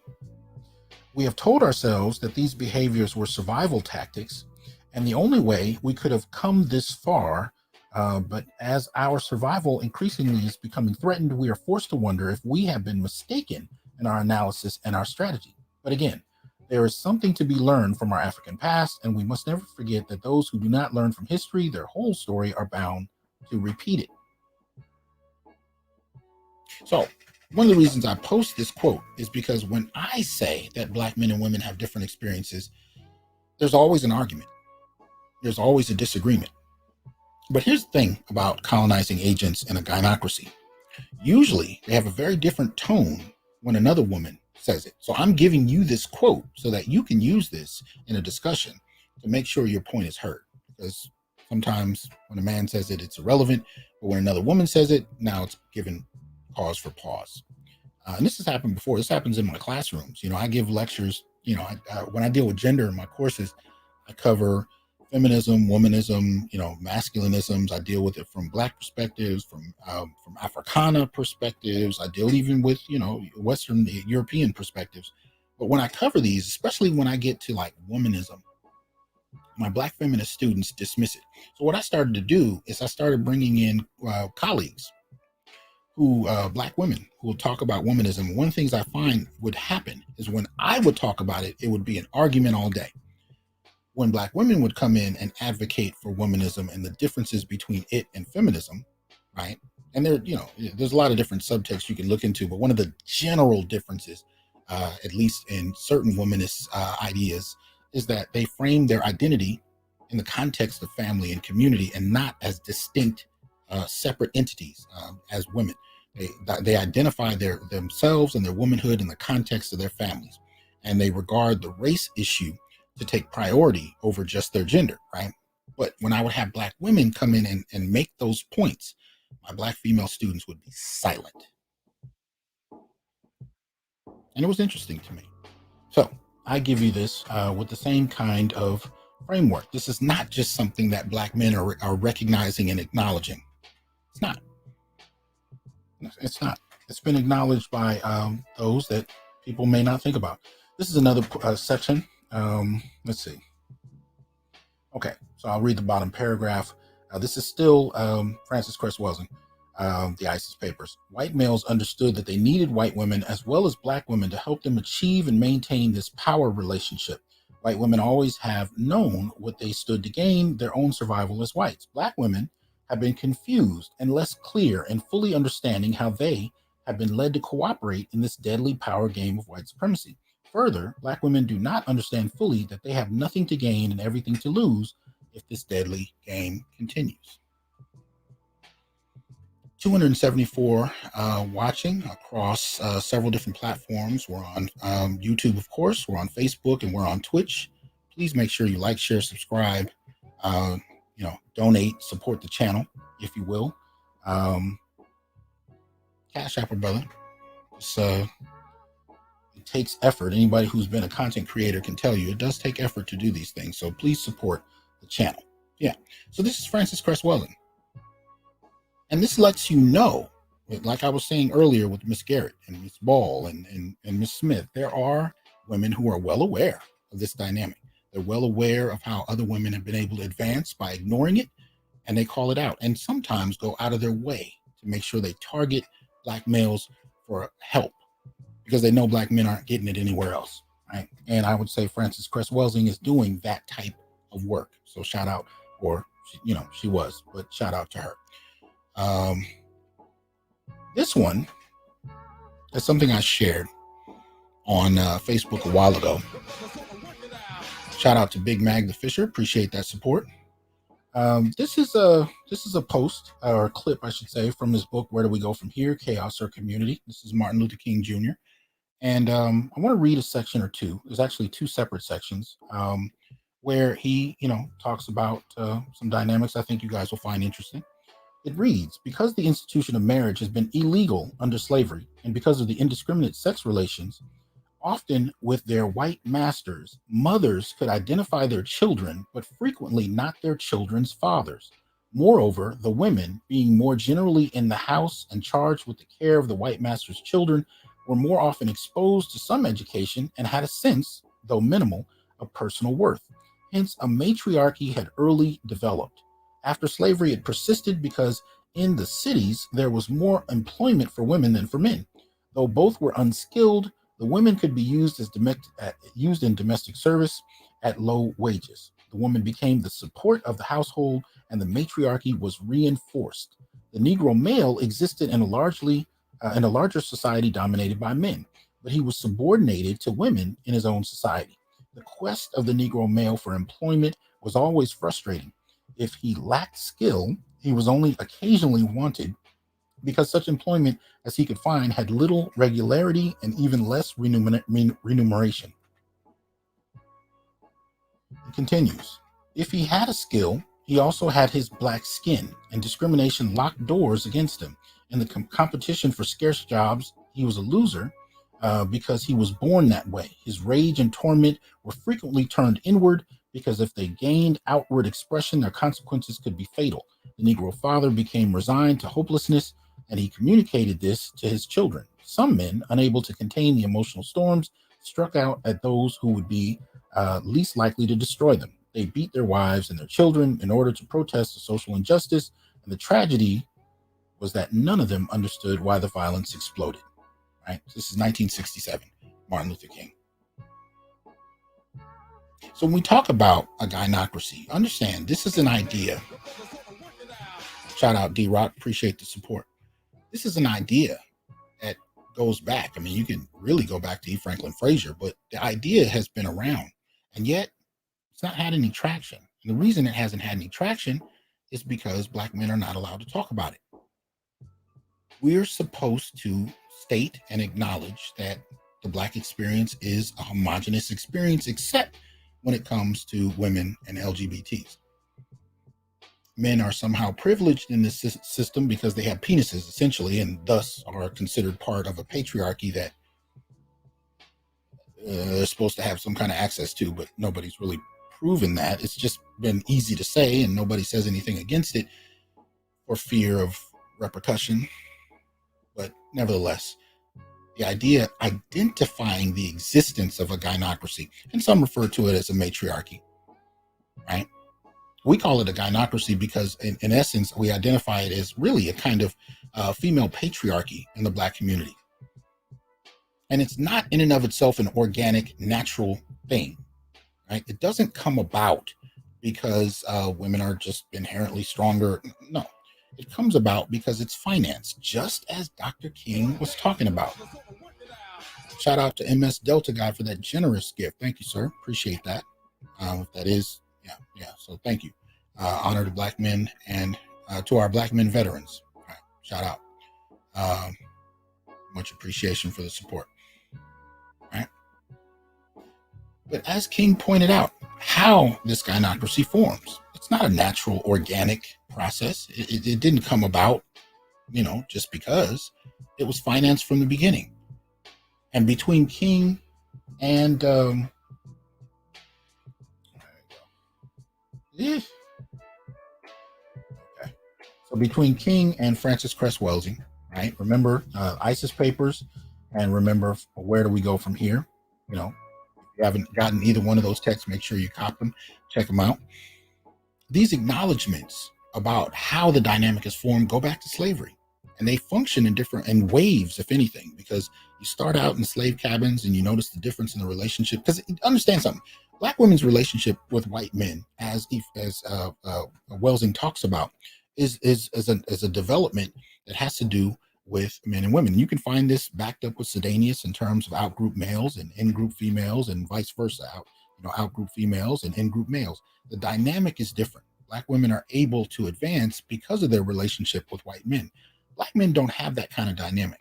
We have told ourselves that these behaviors were survival tactics, and the only way we could have come this far, but as our survival increasingly is becoming threatened, we are forced to wonder if we have been mistaken in our analysis and our strategy. But again, there is something to be learned from our African past, and we must never forget that those who do not learn from history, their whole story, are bound to repeat it. So one of the reasons I post this quote is because when I say that Black men and women have different experiences, there's always an argument. There's always a disagreement. But here's the thing about colonizing agents in a gynocracy. Usually they have a very different tone when another woman says it. So I'm giving you this quote so that you can use this in a discussion to make sure your point is heard. Because sometimes when a man says it, it's irrelevant. But when another woman says it, now it's given cause for pause. And this has happened before. This happens in my classrooms. I give lectures. When I deal with gender in my courses, I cover feminism, womanism, masculinisms. I deal with it from Black perspectives, from Africana perspectives. I deal even with Western European perspectives. But when I cover these, especially when I get to like womanism, my Black feminist students dismiss it. So what I started to do is I started bringing in colleagues Black women who will talk about womanism. One of the things I find would happen is when I would talk about it, it would be an argument all day. When Black women would come in and advocate for womanism and the differences between it and feminism, right? And there's a lot of different subtexts you can look into, but one of the general differences, at least in certain womanist ideas, is that they frame their identity in the context of family and community and not as distinct separate entities as women. They identify themselves and their womanhood in the context of their families, and they regard the race issue to take priority over just their gender, right? But when I would have Black women come in and make those points, my Black female students would be silent. And it was interesting to me. So I give you this with the same kind of framework. This is not just something that Black men are recognizing and acknowledging. It's not. It's not. It's been acknowledged by those that people may not think about. This is another section. Let's see. Okay, so I'll read the bottom paragraph. This is still Frances Cress Welsing, the ISIS Papers. White males understood that they needed white women as well as Black women to help them achieve and maintain this power relationship. White women always have known what they stood to gain, their own survival as whites. Black women have been confused and less clear in fully understanding how they have been led to cooperate in this deadly power game of white supremacy. Further, Black women do not understand fully that they have nothing to gain and everything to lose if this deadly game continues. 274 watching across several different platforms. We're on YouTube, of course. We're on Facebook and we're on Twitch. Please make sure you like, share, subscribe, donate, support the channel, if you will. Cash App, brother. It takes effort. Anybody who's been a content creator can tell you it does take effort to do these things. So please support the channel. Yeah. So this is Frances Cress Welsing. And this lets you know, like I was saying earlier with Miss Garrett and Miss Ball and Miss Smith, there are women who are well aware of this dynamic. They're well aware of how other women have been able to advance by ignoring it, and they call it out and sometimes go out of their way to make sure they target Black males for help because they know Black men aren't getting it anywhere else, right? And I would say Frances Cress Welsing is doing that type of work. So shout out, or she was, but shout out to her. This one is something I shared on Facebook a while ago. Shout out to Big Mag the Fisher. Appreciate that support. This is a post or a clip, I should say, from his book, Where Do We Go From Here? Chaos or Community. This is Martin Luther King Jr. And I want to read a section or two. There's actually two separate sections where he, talks about some dynamics I think you guys will find interesting. It reads, because the institution of marriage has been illegal under slavery and because of the indiscriminate sex relations, often with their white masters, mothers could identify their children, but frequently not their children's fathers. Moreover, the women, being more generally in the house and charged with the care of the white master's children, were more often exposed to some education and had a sense, though minimal, of personal worth. Hence, a matriarchy had early developed. After slavery, it persisted because in the cities, there was more employment for women than for men. Though both were unskilled, the women could be used in domestic service at low wages. The woman became the support of the household, and the matriarchy was reinforced. The Negro male existed in a largely in a larger society dominated by men, but he was subordinated to women in his own society. The quest of the Negro male for employment was always frustrating. If he lacked skill, he was only occasionally wanted because such employment as he could find had little regularity and even less remuneration. It continues. If he had a skill, he also had his black skin, and discrimination locked doors against him. In the competition for scarce jobs, he was a loser because he was born that way. His rage and torment were frequently turned inward because if they gained outward expression, their consequences could be fatal. The Negro father became resigned to hopelessness, and he communicated this to his children. Some men, unable to contain the emotional storms, struck out at those who would be least likely to destroy them. They beat their wives and their children in order to protest the social injustice, and the tragedy was that none of them understood why the violence exploded. Right? This is 1967, Martin Luther King. So when we talk about a gynocracy, understand this is an idea. Shout out D-Rock, appreciate the support. This is an idea that goes back. I mean, you can really go back to E. Franklin Frazier, but the idea has been around, and yet it's not had any traction. And the reason it hasn't had any traction is because Black men are not allowed to talk about it. We're supposed to state and acknowledge that the Black experience is a homogenous experience, except when it comes to women and LGBTs. Men are somehow privileged in this system because they have penises, essentially, and thus are considered part of a patriarchy that they're supposed to have some kind of access to, but nobody's really proven that. It's just been easy to say, and nobody says anything against it for fear of repercussion. But nevertheless, the idea identifying the existence of a gynocracy, and some refer to it as a matriarchy, right? We call it a gynocracy because in essence, we identify it as really a kind of female patriarchy in the Black community. And it's not in and of itself an organic, natural thing, right? It doesn't come about because women are just inherently stronger. No, it comes about because it's financed, just as Dr. King was talking about. Shout out to MS Delta Guy for that generous gift. Thank you, sir. Appreciate that. If that is, yeah. So thank you. Honor to Black men and to our Black men veterans. Right, shout out. Much appreciation for the support. Right. But as King pointed out, how this gynocracy forms, it's not a natural, organic process. It didn't come about, just because. It was financed from the beginning. And between King and so between King and Francis Cress Welsing, right? Remember ISIS papers, and remember where do we go from here? If you haven't gotten either one of those texts, make sure you cop them, check them out. These acknowledgments about how the dynamic is formed go back to slavery, and they function in waves, if anything, because you start out in slave cabins and you notice the difference in the relationship. Because understand something, Black women's relationship with white men, as Welsing talks about, is a development that has to do with men and women. You can find this backed up with Sedanius in terms of outgroup males and in-group females, and vice versa. Outgroup females and in-group males. The dynamic is different. Black women are able to advance because of their relationship with white men. Black men don't have that kind of dynamic.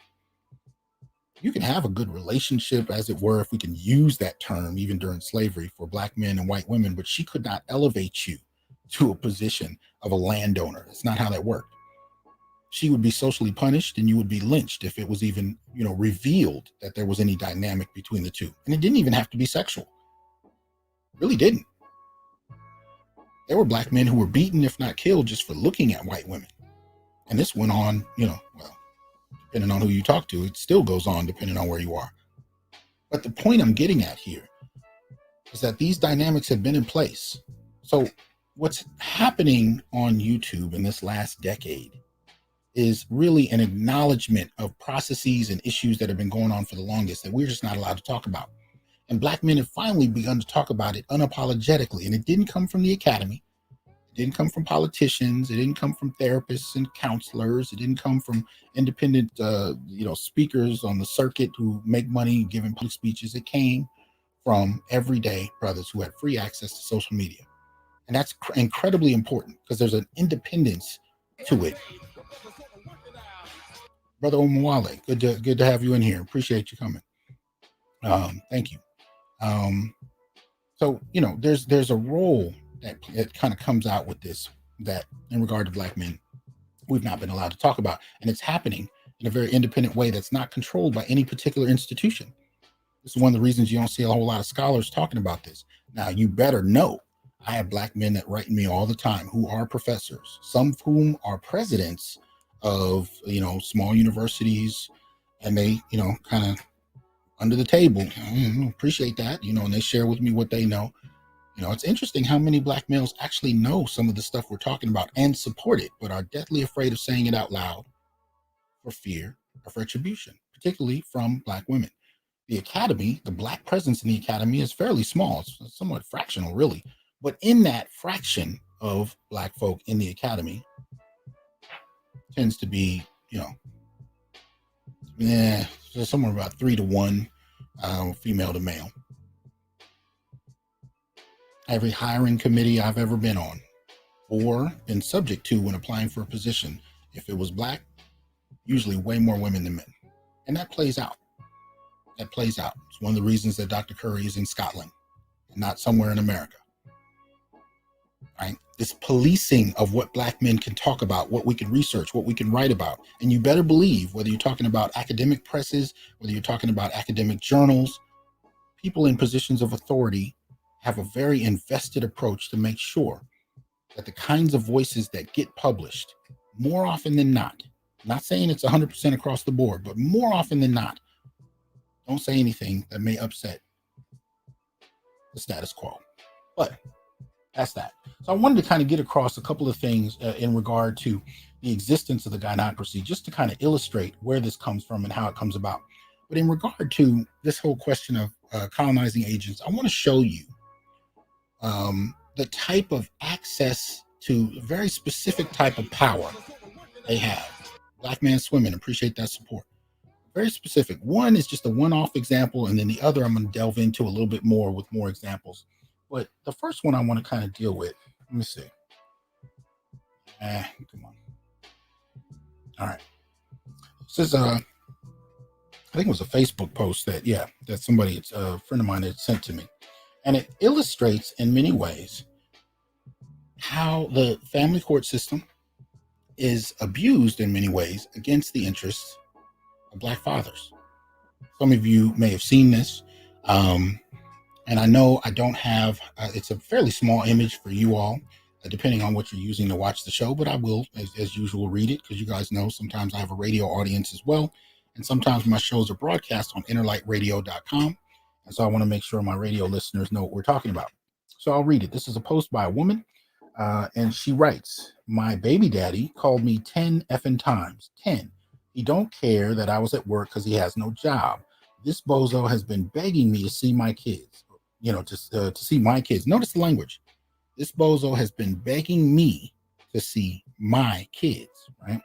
You can have a good relationship, as it were, if we can use that term, even during slavery, for Black men and white women, but she could not elevate you to a position of a landowner. That's not how that worked. She would be socially punished and you would be lynched if it was even, revealed that there was any dynamic between the two. And it didn't even have to be sexual. It really didn't. There were Black men who were beaten, if not killed, just for looking at white women. And this went on, depending on who you talk to, it still goes on depending on where you are. But the point I'm getting at here is that these dynamics have been in place. So what's happening on YouTube in this last decade is really an acknowledgement of processes and issues that have been going on for the longest that we're just not allowed to talk about. And Black men have finally begun to talk about it unapologetically. And it didn't come from the academy. It It didn't come from politicians. It didn't come from therapists and counselors. It didn't come from independent, speakers on the circuit who make money giving public speeches. It came from everyday brothers who had free access to social media. And that's incredibly important because there's an independence to it. Brother Omawale, good to have you in here. Appreciate you coming. Thank you. So there's a role that kind of comes out with this, that in regard to Black men, we've not been allowed to talk about, and it's happening in a very independent way that's not controlled by any particular institution. This is one of the reasons you don't see a whole lot of scholars talking about this. Now, you better know, I have Black men that write me all the time who are professors, some of whom are presidents of small universities, and they kind of under the table. Appreciate that, and they share with me what they know. It's interesting how many Black males actually know some of the stuff we're talking about and support it, but are deathly afraid of saying it out loud for fear of retribution, particularly from Black women. The academy, the Black presence in the academy is fairly small. It's somewhat fractional, really. But in that fraction of Black folk in the academy tends to be, somewhere about 3 to 1, female to male. Every hiring committee I've ever been on or been subject to when applying for a position, if it was Black, usually way more women than men. And that plays out. It's one of the reasons that Dr. Curry is in Scotland and not somewhere in America. Right? This policing of what Black men can talk about, what we can research, what we can write about. And you better believe, whether you're talking about academic presses, whether you're talking about academic journals, people in positions of authority have a very invested approach to make sure that the kinds of voices that get published, more often than not, not saying it's 100% across the board, but more often than not, don't say anything that may upset the status quo. But that's that. So I wanted to kind of get across a couple of things in regard to the existence of the gynocracy, just to kind of illustrate where this comes from and how it comes about. But in regard to this whole question of colonizing agents, I want to show you the type of access to a very specific type of power they have. Black Man Swimming, appreciate that support. Very specific. One is just a one-off example, and then the other I'm going to delve into a little bit more with more examples. But the first one I want to kind of deal with, let me see. Come on. All right. This is I think it was a Facebook post that somebody, it's a friend of mine had sent to me. And it illustrates in many ways how the family court system is abused in many ways against the interests of Black fathers. Some of you may have seen this. And I know I don't have, it's a fairly small image for you all, depending on what you're using to watch the show, but I will, as usual, read it, because you guys know sometimes I have a radio audience as well. And sometimes my shows are broadcast on innerlightradio.com. And so I want to make sure my radio listeners know what we're talking about. So I'll read it. This is a post by a woman. And she writes, "My baby daddy called me 10 effing times. 10. He don't care that I was at work because he has no job. This bozo has been begging me to see my kids, to see my kids." Notice the language. This bozo has been begging me to see my kids, right?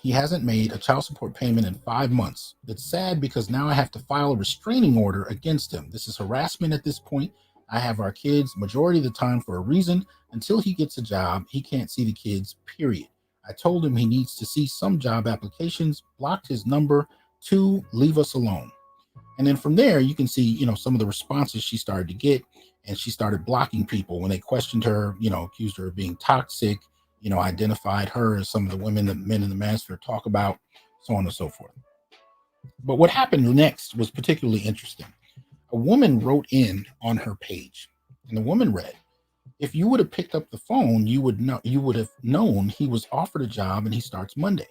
He hasn't made a child support payment in 5 months. It's sad because now I have to file a restraining order against him. This is harassment at this point. I have our kids majority of the time for a reason. Until he gets a job, he can't see the kids, period. I told him he needs to see some job applications, blocked his number. 2, leave us alone. And then from there, you can see, some of the responses she started to get, and she started blocking people when they questioned her, accused her of being toxic, identified her as some of the women that men in the manosphere talk about, so on and so forth. But what happened next was particularly interesting. A woman wrote in on her page, and the woman read, "If you would have picked up the phone, you would have known he was offered a job and he starts Monday.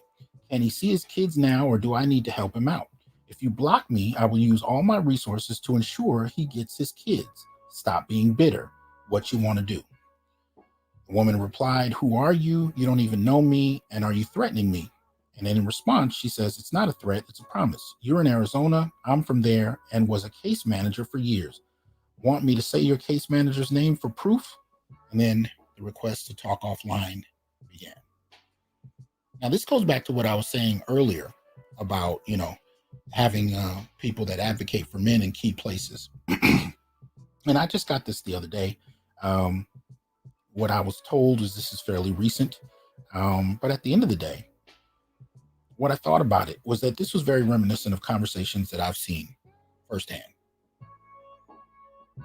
Can he see his kids now, or do I need to help him out? If you block me, I will use all my resources to ensure he gets his kids. Stop being bitter. What you want to do?" The woman replied, "Who are you? You don't even know me. And are you threatening me?" And then in response, she says, "It's not a threat. It's a promise. You're in Arizona. I'm from there and was a case manager for years. Want me to say your case manager's name for proof?" And then the request to talk offline began. Now, this goes back to what I was saying earlier about, having people that advocate for men in key places. And I just got this the other day. What I was told is this is fairly recent. But at the end of the day, what I thought about it was that this was very reminiscent of conversations that I've seen firsthand.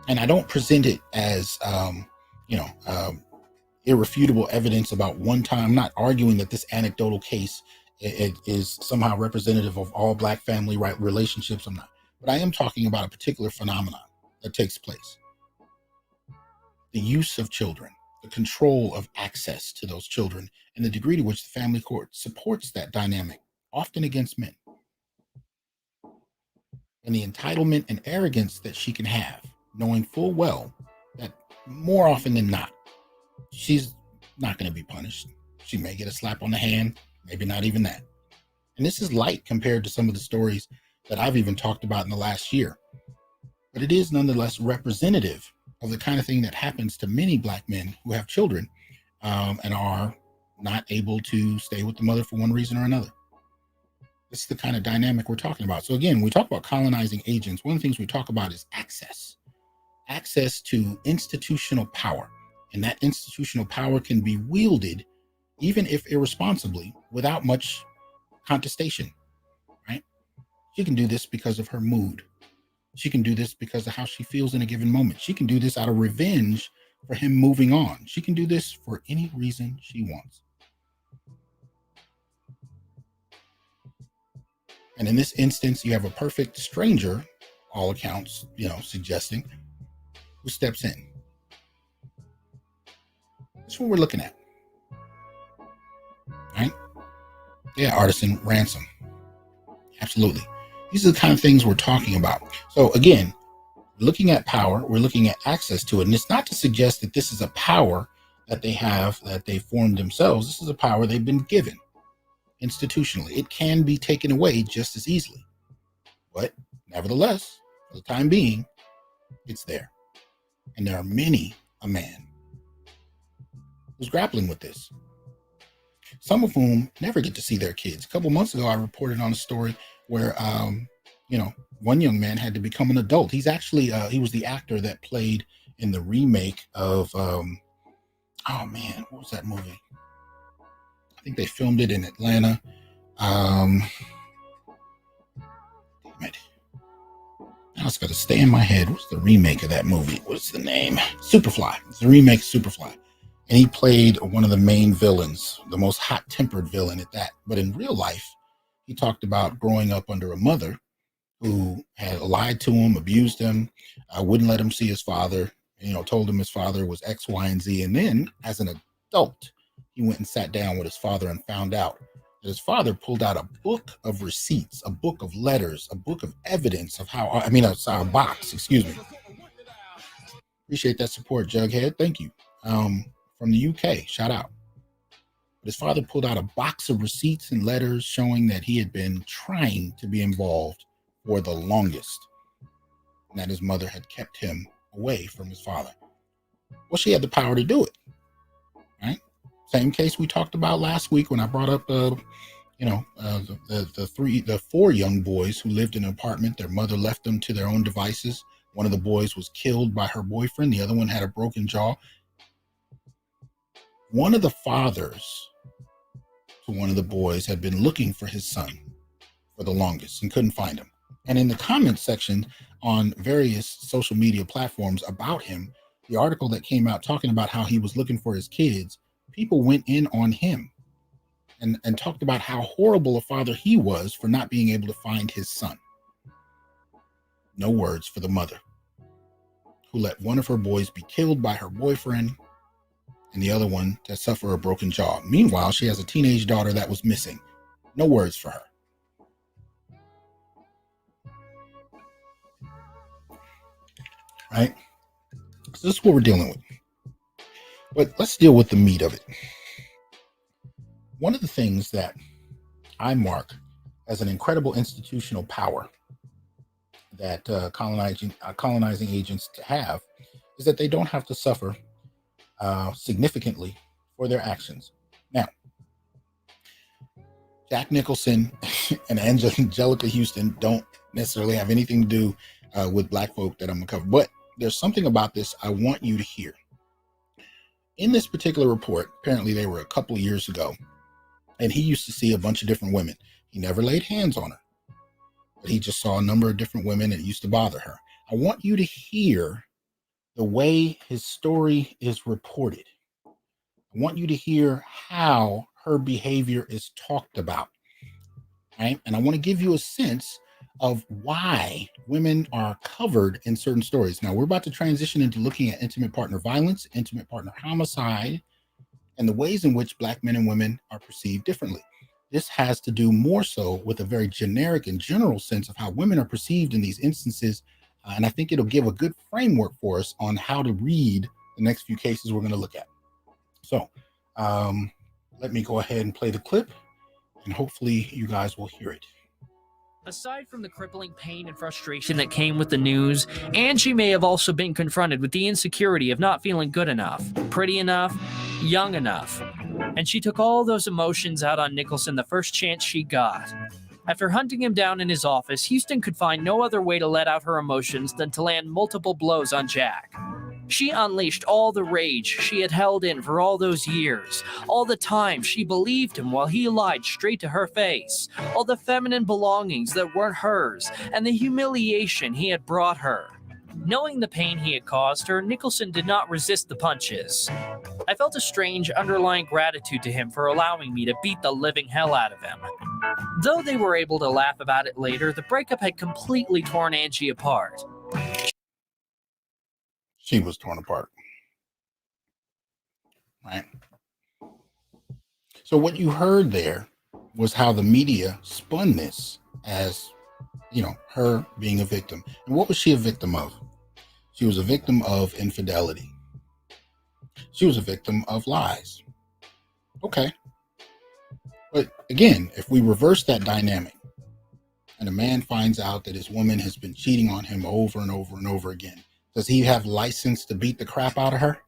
And I don't present it as, irrefutable evidence about one time. I'm not arguing that this anecdotal case it is somehow representative of all Black family relationships. I'm not. But I am talking about a particular phenomenon that takes place. The use of children, the control of access to those children, and the degree to which the family court supports that dynamic, often against men. And the entitlement and arrogance that she can have, knowing full well that more often than not, she's not going to be punished. She may get a slap on the hand, maybe not even that. And this is light compared to some of the stories that I've even talked about in the last year. But it is nonetheless representative of the kind of thing that happens to many Black men who have children and are not able to stay with the mother for one reason or another. This is the kind of dynamic we're talking about. So again, we talk about colonizing agents. One of the things we talk about is access to institutional power. And that institutional power can be wielded, even if irresponsibly, without much contestation, right? She can do this because of her mood. She can do this because of how she feels in a given moment. She can do this out of revenge for him moving on. She can do this for any reason she wants. And in this instance, you have a perfect stranger, all accounts, suggesting, who steps in. That's what we're looking at. Right? Yeah, artisan ransom. Absolutely. These are the kind of things we're talking about. So again, looking at power, we're looking at access to it. And it's not to suggest that this is a power that they have, that they formed themselves. This is a power they've been given institutionally. It can be taken away just as easily. But nevertheless, for the time being, it's there. And there are many a man who's grappling with this. Some of whom never get to see their kids. A couple months ago, I reported on a story where, one young man had to become an adult. He's actually, he was the actor that played in the remake of, what was that movie? I think they filmed it in Atlanta. Damn it. Now it's got to stay in my head. What's the remake of that movie? What's the name? Superfly. It's the remake of Superfly. And he played one of the main villains, the most hot-tempered villain at that. But in real life, he talked about growing up under a mother who had lied to him, abused him, wouldn't let him see his father, told him his father was X, Y, and Z. And then as an adult, he went and sat down with his father and found out that his father pulled out a book of receipts, a book of letters, a book of evidence of a box, excuse me. Appreciate that support, Jughead. Thank you. From the UK, shout out. But his father pulled out a box of receipts and letters showing that he had been trying to be involved for the longest, and that his mother had kept him away from his father. Well, she had the power to do it, right? Same case we talked about last week when I brought up, the four young boys who lived in an apartment. Their mother left them to their own devices. One of the boys was killed by her boyfriend. The other one had a broken jaw. One of the fathers to one of the boys had been looking for his son for the longest and couldn't find him. And in the comments section on various social media platforms about him, the article that came out talking about how he was looking for his kids, people went in on him and talked about how horrible a father he was for not being able to find his son. No words for the mother who let one of her boys be killed by her boyfriend and the other one to suffer a broken jaw. Meanwhile, she has a teenage daughter that was missing. No words for her. Right? So this is what we're dealing with. But let's deal with the meat of it. One of the things that I mark as an incredible institutional power that colonizing agents have is that they don't have to suffer significantly for their actions. Now, Jack Nicholson and Angelica Houston don't necessarily have anything to do with Black folk that I'm going to cover, but there's something about this I want you to hear. In this particular report, apparently they were a couple of years ago, and he used to see a bunch of different women. He never laid hands on her, but he just saw a number of different women, and it used to bother her. I want you to hear the way his story is reported. I want you to hear how her behavior is talked about. Right? And I want to give you a sense of why women are covered in certain stories. Now, we're about to transition into looking at intimate partner violence, intimate partner homicide, and the ways in which Black men and women are perceived differently. This has to do more so with a very generic and general sense of how women are perceived in these instances. And I think it'll give a good framework for us on how to read the next few cases we're going to look at. So let me go ahead and play the clip, and hopefully you guys will hear it. Aside from the crippling pain and frustration that came with the news, Angie may have also been confronted with the insecurity of not feeling good enough, pretty enough, young enough. And she took all those emotions out on Nicholson the first chance she got. After hunting him down in his office, Houston could find no other way to let out her emotions than to land multiple blows on Jack. She unleashed all the rage she had held in for all those years, all the time she believed him while he lied straight to her face, all the feminine belongings that weren't hers, and the humiliation he had brought her. Knowing the pain he had caused her, Nicholson did not resist the punches. I felt a strange underlying gratitude to him for allowing me to beat the living hell out of him. Though they were able to laugh about it later, the breakup had completely torn Angie apart. She was torn apart. Right? So what you heard there was how the media spun this as, her being a victim. And what was she a victim of? She was a victim of infidelity. She was a victim of lies. Okay. But again, if we reverse that dynamic and a man finds out that his woman has been cheating on him over and over and over again, does he have license to beat the crap out of her?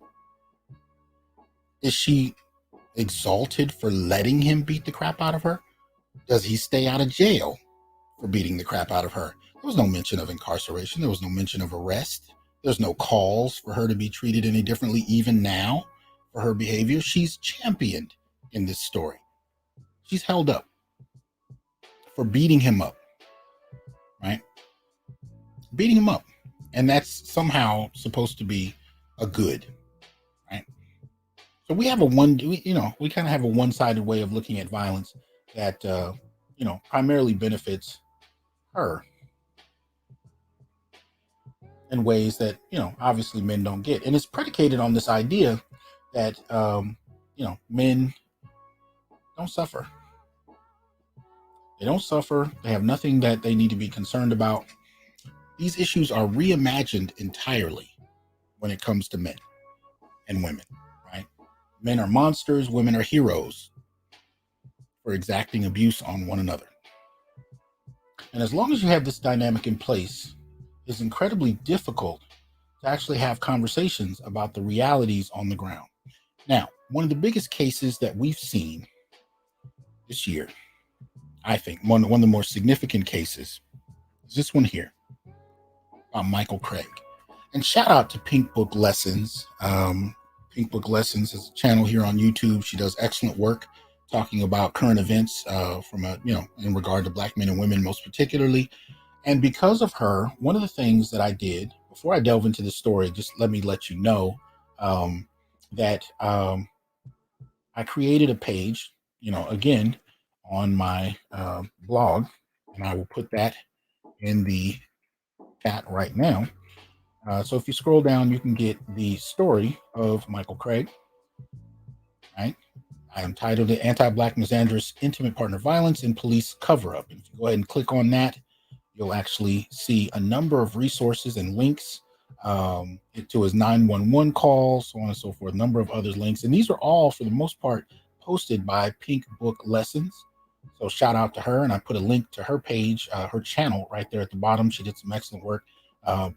Is she exalted for letting him beat the crap out of her? Does he stay out of jail for beating the crap out of her? There was no mention of incarceration. There was no mention of arrest. There's no calls for her to be treated any differently, even now, for her behavior. She's championed in this story. She's held up for beating him up, right? Beating him up. And that's somehow supposed to be a good, right? So we have we kind of have a one-sided way of looking at violence that, primarily benefits her in ways that, obviously men don't get. And it's predicated on this idea that, men don't suffer. They don't suffer. They have nothing that they need to be concerned about. These issues are reimagined entirely when it comes to men and women, right? Men are monsters. Women are heroes for exacting abuse on one another. And as long as you have this dynamic in place, it's incredibly difficult to actually have conversations about the realities on the ground. Now, one of the biggest cases that we've seen this year, I think, one of the more significant cases is this one here about Michael Craig. And shout out to Pink Book Lessons. Pink Book Lessons is a channel here on YouTube. She does excellent work talking about current events in regard to Black men and women most particularly. And because of her, one of the things that I did, before I delve into the story, just let you know that I created a page, again, on my blog, and I will put that in the chat right now. So if you scroll down, you can get the story of Michael Craig, right? I am titled it Anti-Black Misandrous Intimate Partner Violence and Police Cover-Up. And if you go ahead and click on that, you'll actually see a number of resources and links to his 911 call, so on and so forth, a number of other links. And these are all, for the most part, posted by Pink Book Lessons. So shout out to her. And I put a link to her page, her channel right there at the bottom. She did some excellent work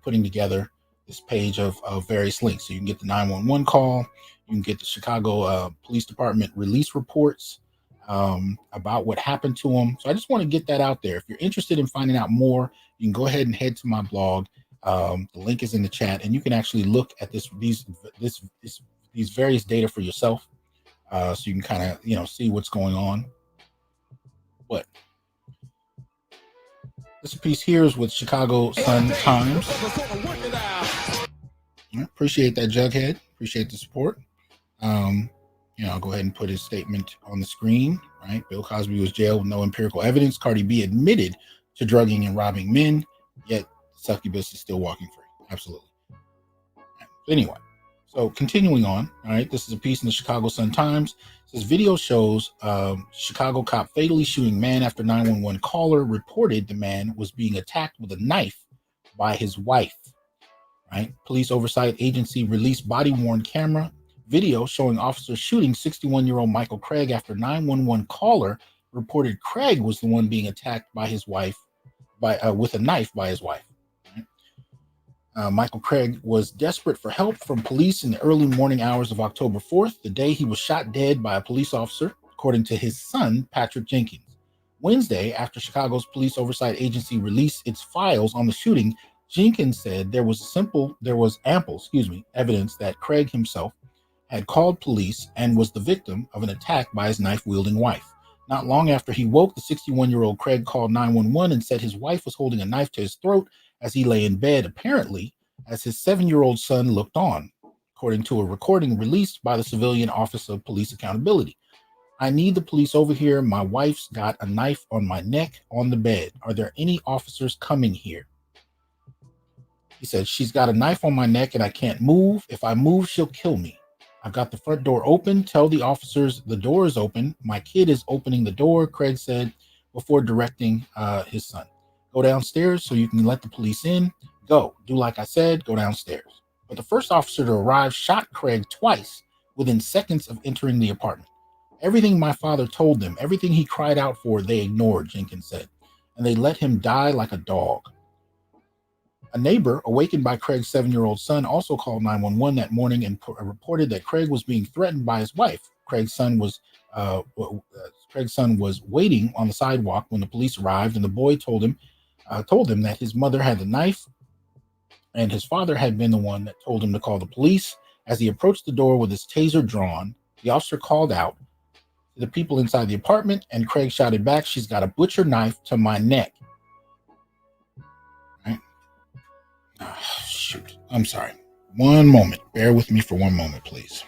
putting together this page of various links. So you can get the 911 call, you can get the Chicago Police Department release reports about what happened to him. So I just want to get that out there. If you're interested in finding out more, you can go ahead and head to my blog. The link is in the chat, and you can actually look at these various data for yourself, so you can kind of see what's going on. But this piece here is with Chicago Sun-Times. Appreciate that, Jughead. Appreciate the support. I'll go ahead and put his statement on the screen. Right, Bill Cosby was jailed with no empirical evidence. Cardi B admitted to drugging and robbing men, yet succubus is still walking free. Absolutely. Right. Anyway, so continuing on. All right, this is a piece in the Chicago Sun-Times. It says video shows Chicago cop fatally shooting man after 911 caller reported the man was being attacked with a knife by his wife. Right, Police Oversight Agency released body-worn camera video showing officers shooting 61-year-old Michael Craig after 911 caller reported Craig was the one being attacked by his wife with a knife by his wife. Right? Michael Craig was desperate for help from police in the early morning hours of October 4th, the day he was shot dead by a police officer, according to his son, Patrick Jenkins. Wednesday, after Chicago's Police Oversight Agency released its files on the shooting, Jenkins said there was ample evidence that Craig himself had called police and was the victim of an attack by his knife-wielding wife. Not long after he woke, the 61-year-old Craig called 911 and said his wife was holding a knife to his throat as he lay in bed, apparently as his 7-year-old son looked on, according to a recording released by the Civilian Office of Police Accountability. I need the police over here. My wife's got a knife on my neck on the bed. Are there any officers coming here? He said, she's got a knife on my neck and I can't move. If I move, she'll kill me. I've got the front door open. Tell the officers the door is open. My kid is opening the door, Craig said before directing his son. Go downstairs so you can let the police in. Go. Do like I said. Go downstairs. But the first officer to arrive shot Craig twice within seconds of entering the apartment. Everything my father told them, everything he cried out for, they ignored, Jenkins said. And they let him die like a dog. A neighbor, awakened by Craig's 7-year-old son, also called 911 that morning and reported that Craig was being threatened by his wife. Craig's son was waiting on the sidewalk when the police arrived, and the boy told him that his mother had the knife, and his father had been the one that told him to call the police. As he approached the door with his taser drawn, the officer called out to the people inside the apartment, and Craig shouted back, "She's got a butcher knife to my neck." Oh, shoot. I'm sorry. One moment. Bear with me for one moment, please.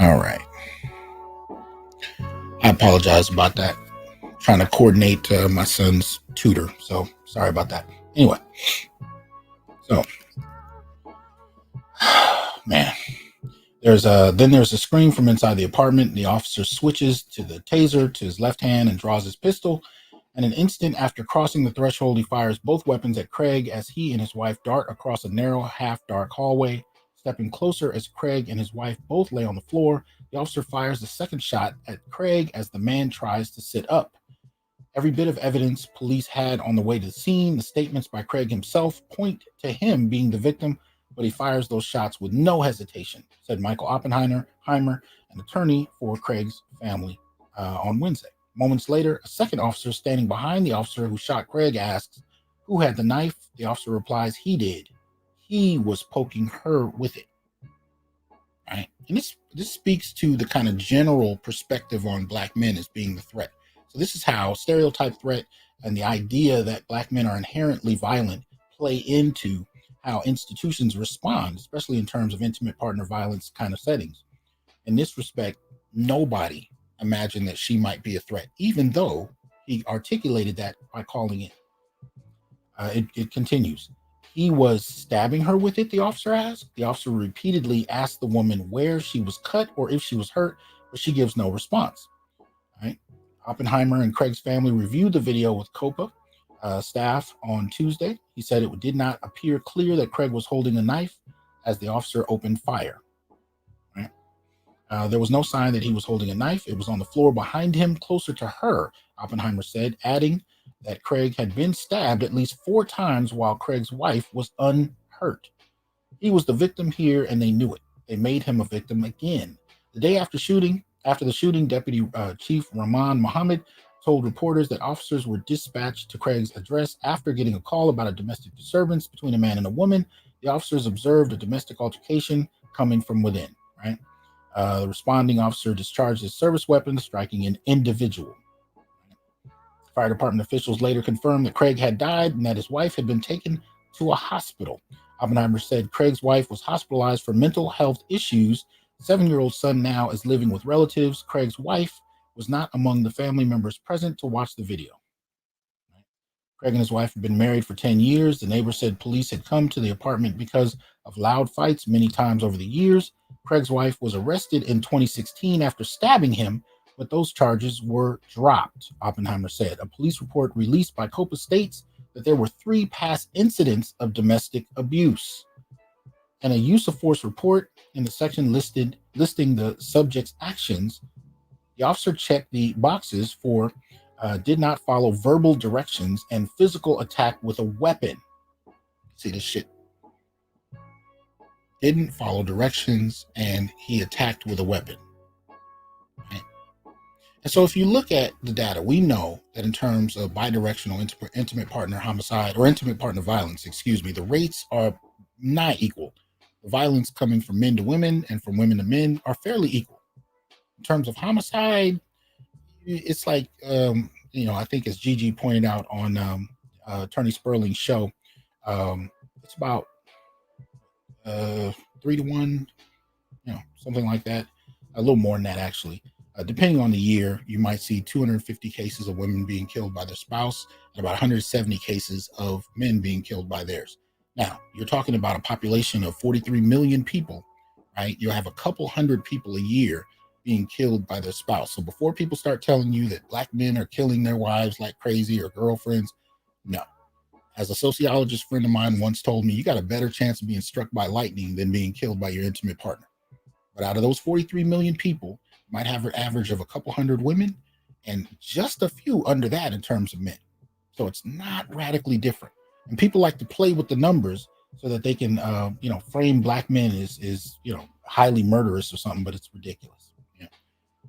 All right. I apologize about that. I'm trying to coordinate my son's tutor, so sorry about that. Anyway, so man, there's a scream from inside the apartment. The officer switches to the taser to his left hand and draws his pistol. And an instant after crossing the threshold, he fires both weapons at Craig as he and his wife dart across a narrow, half-dark hallway. Stepping closer as Craig and his wife both lay on the floor, the officer fires the second shot at Craig as the man tries to sit up. Every bit of evidence police had on the way to the scene, the statements by Craig himself, point to him being the victim, but he fires those shots with no hesitation, said Michael Oppenheimer, an attorney for Craig's family, on Wednesday. Moments later, a second officer standing behind the officer who shot Craig asks, "Who had the knife?" The officer replies, "He did. He was poking her with it." Right? And this speaks to the kind of general perspective on black men as being the threat. So this is how stereotype threat and the idea that black men are inherently violent play into how institutions respond, especially in terms of intimate partner violence kind of settings. In this respect, nobody imagined that she might be a threat, even though he articulated that by calling it. It continues. He was stabbing her with it, the officer asked. The officer repeatedly asked the woman where she was cut or if she was hurt, but she gives no response. Right? Oppenheimer and Craig's family reviewed the video with COPA staff on Tuesday. He said it did not appear clear that Craig was holding a knife as the officer opened fire. Right? There was no sign that he was holding a knife. It was on the floor behind him, closer to her, Oppenheimer said, adding that Craig had been stabbed at least 4 times while Craig's wife was unhurt. He was the victim here, and they knew it. They made him a victim again. The day after the shooting, Deputy Chief Rahman Mohammed told reporters that officers were dispatched to Craig's address after getting a call about a domestic disturbance between a man and a woman. The officers observed a domestic altercation coming from within. Right, the responding officer discharged his service weapon, striking an individual. Fire department officials later confirmed that Craig had died and that his wife had been taken to a hospital. Oppenheimer said Craig's wife was hospitalized for mental health issues. 7-year-old son now is living with relatives. Craig's wife was not among the family members present to watch the video. Craig and his wife had been married for 10 years. The neighbor said police had come to the apartment because of loud fights many times over the years. Craig's wife was arrested in 2016 after stabbing him, but those charges were dropped, Oppenheimer said. A police report released by COPA states that there were 3 past incidents of domestic abuse. And a use of force report in the section listing the subject's actions, the officer checked the boxes for did not follow verbal directions and physical attack with a weapon. See this shit? Didn't follow directions and he attacked with a weapon. Right? And so if you look at the data, we know that in terms of bidirectional intimate partner homicide or intimate partner violence, the rates are not equal. The violence coming from men to women and from women to men are fairly equal. In terms of homicide, it's like, I think as Gigi pointed out on Attorney Sperling's show, it's about 3 to 1, something like that. A little more than that, actually. Depending on the year, you might see 250 cases of women being killed by their spouse and about 170 cases of men being killed by theirs. Now, you're talking about a population of 43 million people, right? You'll have a couple hundred people a year being killed by their spouse. So before people start telling you that black men are killing their wives like crazy or girlfriends, no. As a sociologist friend of mine once told me, you got a better chance of being struck by lightning than being killed by your intimate partner. But out of those 43 million people, you might have an average of a couple hundred women and just a few under that in terms of men. So it's not radically different. And people like to play with the numbers so that they can, frame black men as highly murderous or something, but it's ridiculous. Yeah.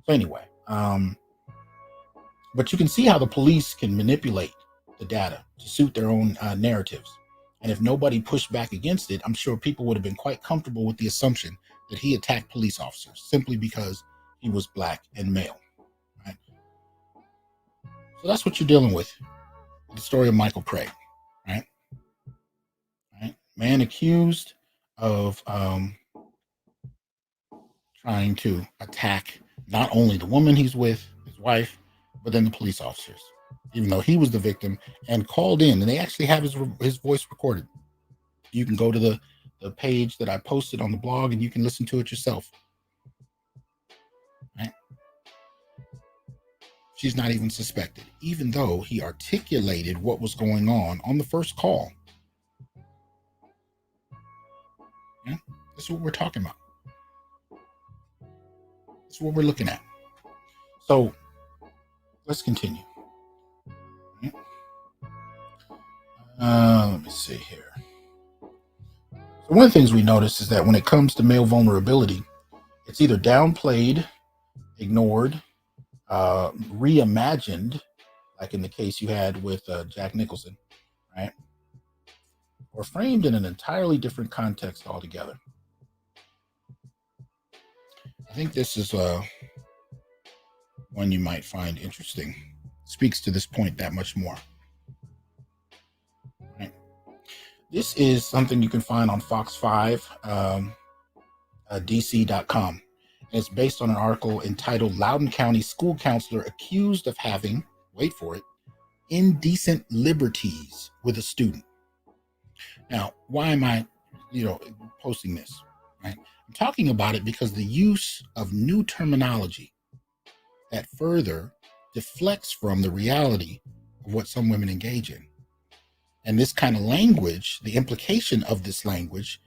So anyway, but you can see how the police can manipulate the data to suit their own narratives. And if nobody pushed back against it, I'm sure people would have been quite comfortable with the assumption that he attacked police officers simply because he was black and male. Right? So that's what you're dealing with the story of Michael Craig. Right? Man accused of trying to attack not only the woman he's with, his wife, but then the police officers, even though he was the victim and called in. And they actually have his voice recorded. You can go to the page that I posted on the blog and you can listen to it yourself. Right? She's not even suspected, even though he articulated what was going on the first call. Yeah? That's what we're talking about. That's what we're looking at. So let's continue. Right? Let me see here. So one of the things we notice is that when it comes to male vulnerability, it's either downplayed, ignored, reimagined, like in the case you had with Jack Nicholson, right? Or framed in an entirely different context altogether. I think this is one you might find interesting. Speaks to this point that much more. Right? This is something you can find on Fox 5, DC.com. And it's based on an article entitled Loudoun County School Counselor Accused of Having, wait for it, Indecent Liberties with a Student. Now, why am I, posting this? Right? I'm talking about it because the use of new terminology that further deflects from the reality of what some women engage in. And this kind of language, the implication of this language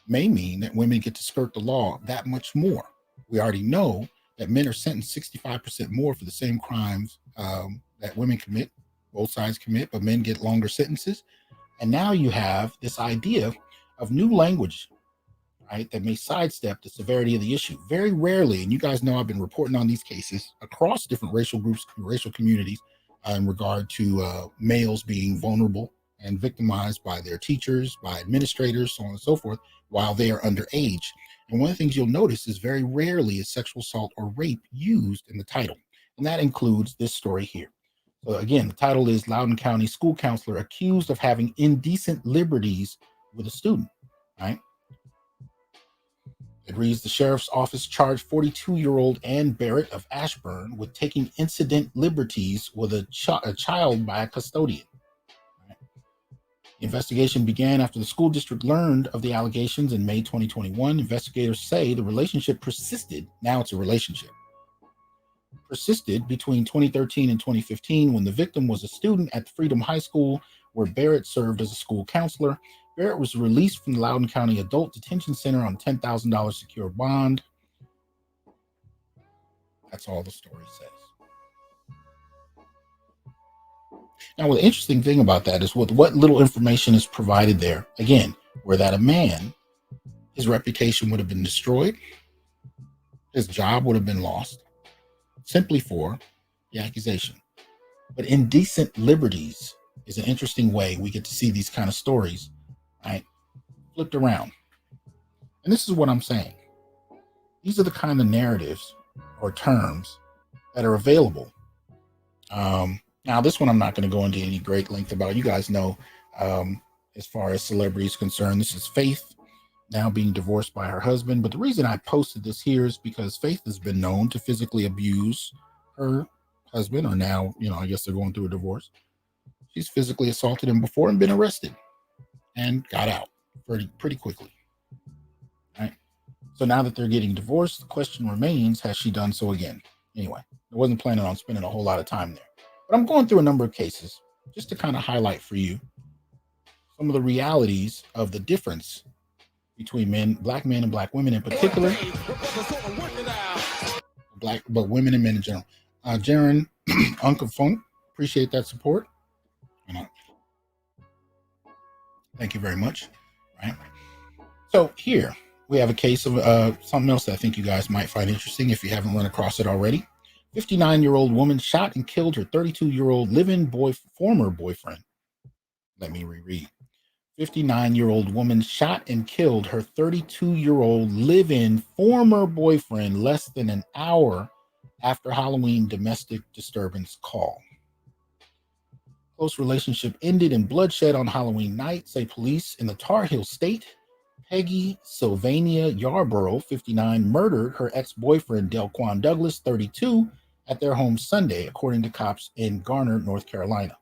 may mean that women get to skirt the law that much more. We already know that men are sentenced 65% more for the same crimes that women commit, both sides commit, but men get longer sentences. And now you have this idea of new language, right, that may sidestep the severity of the issue. Very rarely, and you guys know I've been reporting on these cases across different racial groups, racial communities, in regard to males being vulnerable and victimized by their teachers, by administrators, so on and so forth, while they are underage. And one of the things you'll notice is very rarely is sexual assault or rape used in the title. And that includes this story here. So again, the title is Loudoun County School Counselor Accused of Having Indecent Liberties with a Student, right? It reads, the sheriff's office charged 42-year-old Ann Barrett of Ashburn with taking incident liberties with a child by a custodian. The investigation began after the school district learned of the allegations in May 2021. Investigators say the relationship persisted. Now it's a relationship. Persisted between 2013 and 2015 when the victim was a student at Freedom High School, where Barrett served as a school counselor. Barrett was released from the Loudoun County Adult Detention Center on $10,000 secure bond. That's all the story says. Now, the interesting thing about that is with what little information is provided there, again, were that a man, his reputation would have been destroyed, his job would have been lost, simply for the accusation. But indecent liberties is an interesting way we get to see these kind of stories, right, flipped around. And this is what I'm saying. These are the kind of narratives or terms that are available. Now, this one I'm not going to go into any great length about. You guys know, as far as celebrities concerned, this is Faith now being divorced by her husband. But the reason I posted this here is because Faith has been known to physically abuse her husband, or now, I guess they're going through a divorce. She's physically assaulted him before and been arrested and got out pretty quickly. Right? So now that they're getting divorced, the question remains, has she done so again? Anyway, I wasn't planning on spending a whole lot of time there. But I'm going through a number of cases just to kind of highlight for you some of the realities of the difference between black men and black women in particular, but women and men in general. Jaron, Uncle Funk, appreciate that support. Thank you very much. Right. So here we have a case of something else that I think you guys might find interesting if you haven't run across it already. 59-year-old woman shot and killed her 32-year-old live-in former boyfriend. Let me reread. 59-year-old woman shot and killed her 32-year-old live-in former boyfriend less than an hour after Halloween domestic disturbance call. Close relationship ended in bloodshed on Halloween night, say police in the Tar Heel State. Peggy Sylvania Yarborough, 59, murdered her ex-boyfriend Delquan Douglas, 32, at their home Sunday, according to cops in Garner, North Carolina.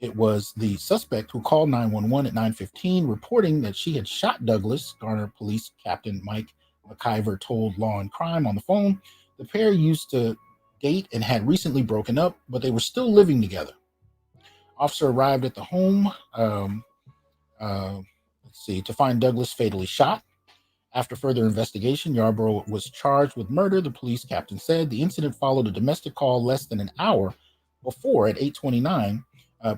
It was the suspect who called 911 at 9:15, reporting that she had shot Douglas. Garner Police Captain Mike McIver told Law and Crime on the phone. The pair used to date and had recently broken up, but they were still living together. Officer arrived at the home, to find Douglas fatally shot. After further investigation, Yarborough was charged with murder, the police captain said. The incident followed a domestic call less than an hour before at 8:29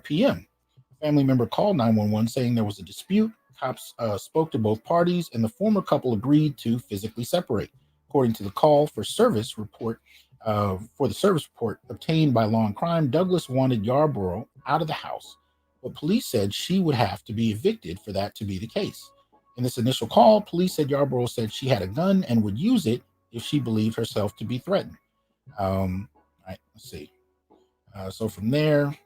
p.m. A family member called 911 saying there was a dispute. Cops spoke to both parties, and the former couple agreed to physically separate. According to the call for service report, obtained by Law and Crime, Douglas wanted Yarborough out of the house, but police said she would have to be evicted for that to be the case. In this initial call, police said Yarborough said she had a gun and would use it if she believed herself to be threatened. All right, let's see. So from there,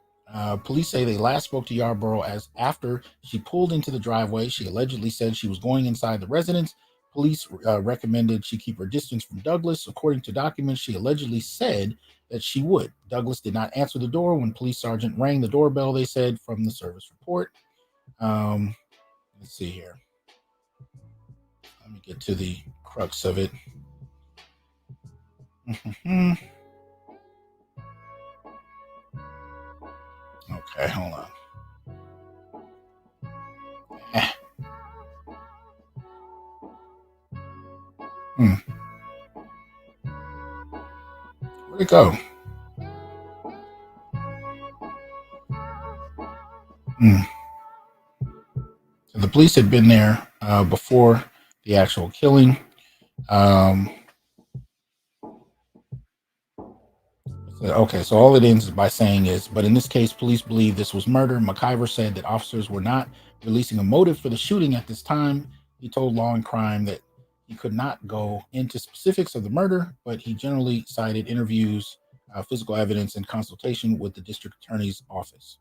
Police say they last spoke to Yarborough as after she pulled into the driveway. She allegedly said she was going inside the residence. Police recommended she keep her distance from Douglas. According to documents, she allegedly said that she would. Douglas did not answer the door when police sergeant rang the doorbell, they said, from the service report. Let's see here. Let me get to the crux of it. Okay, hold on. Where'd it go? So the police had been there before the actual killing. Okay, so all it ends by saying is, but in this case, police believe this was murder. McIver said that officers were not releasing a motive for the shooting at this time. He told Law and Crime that he could not go into specifics of the murder, but he generally cited interviews, physical evidence, and consultation with the district attorney's office.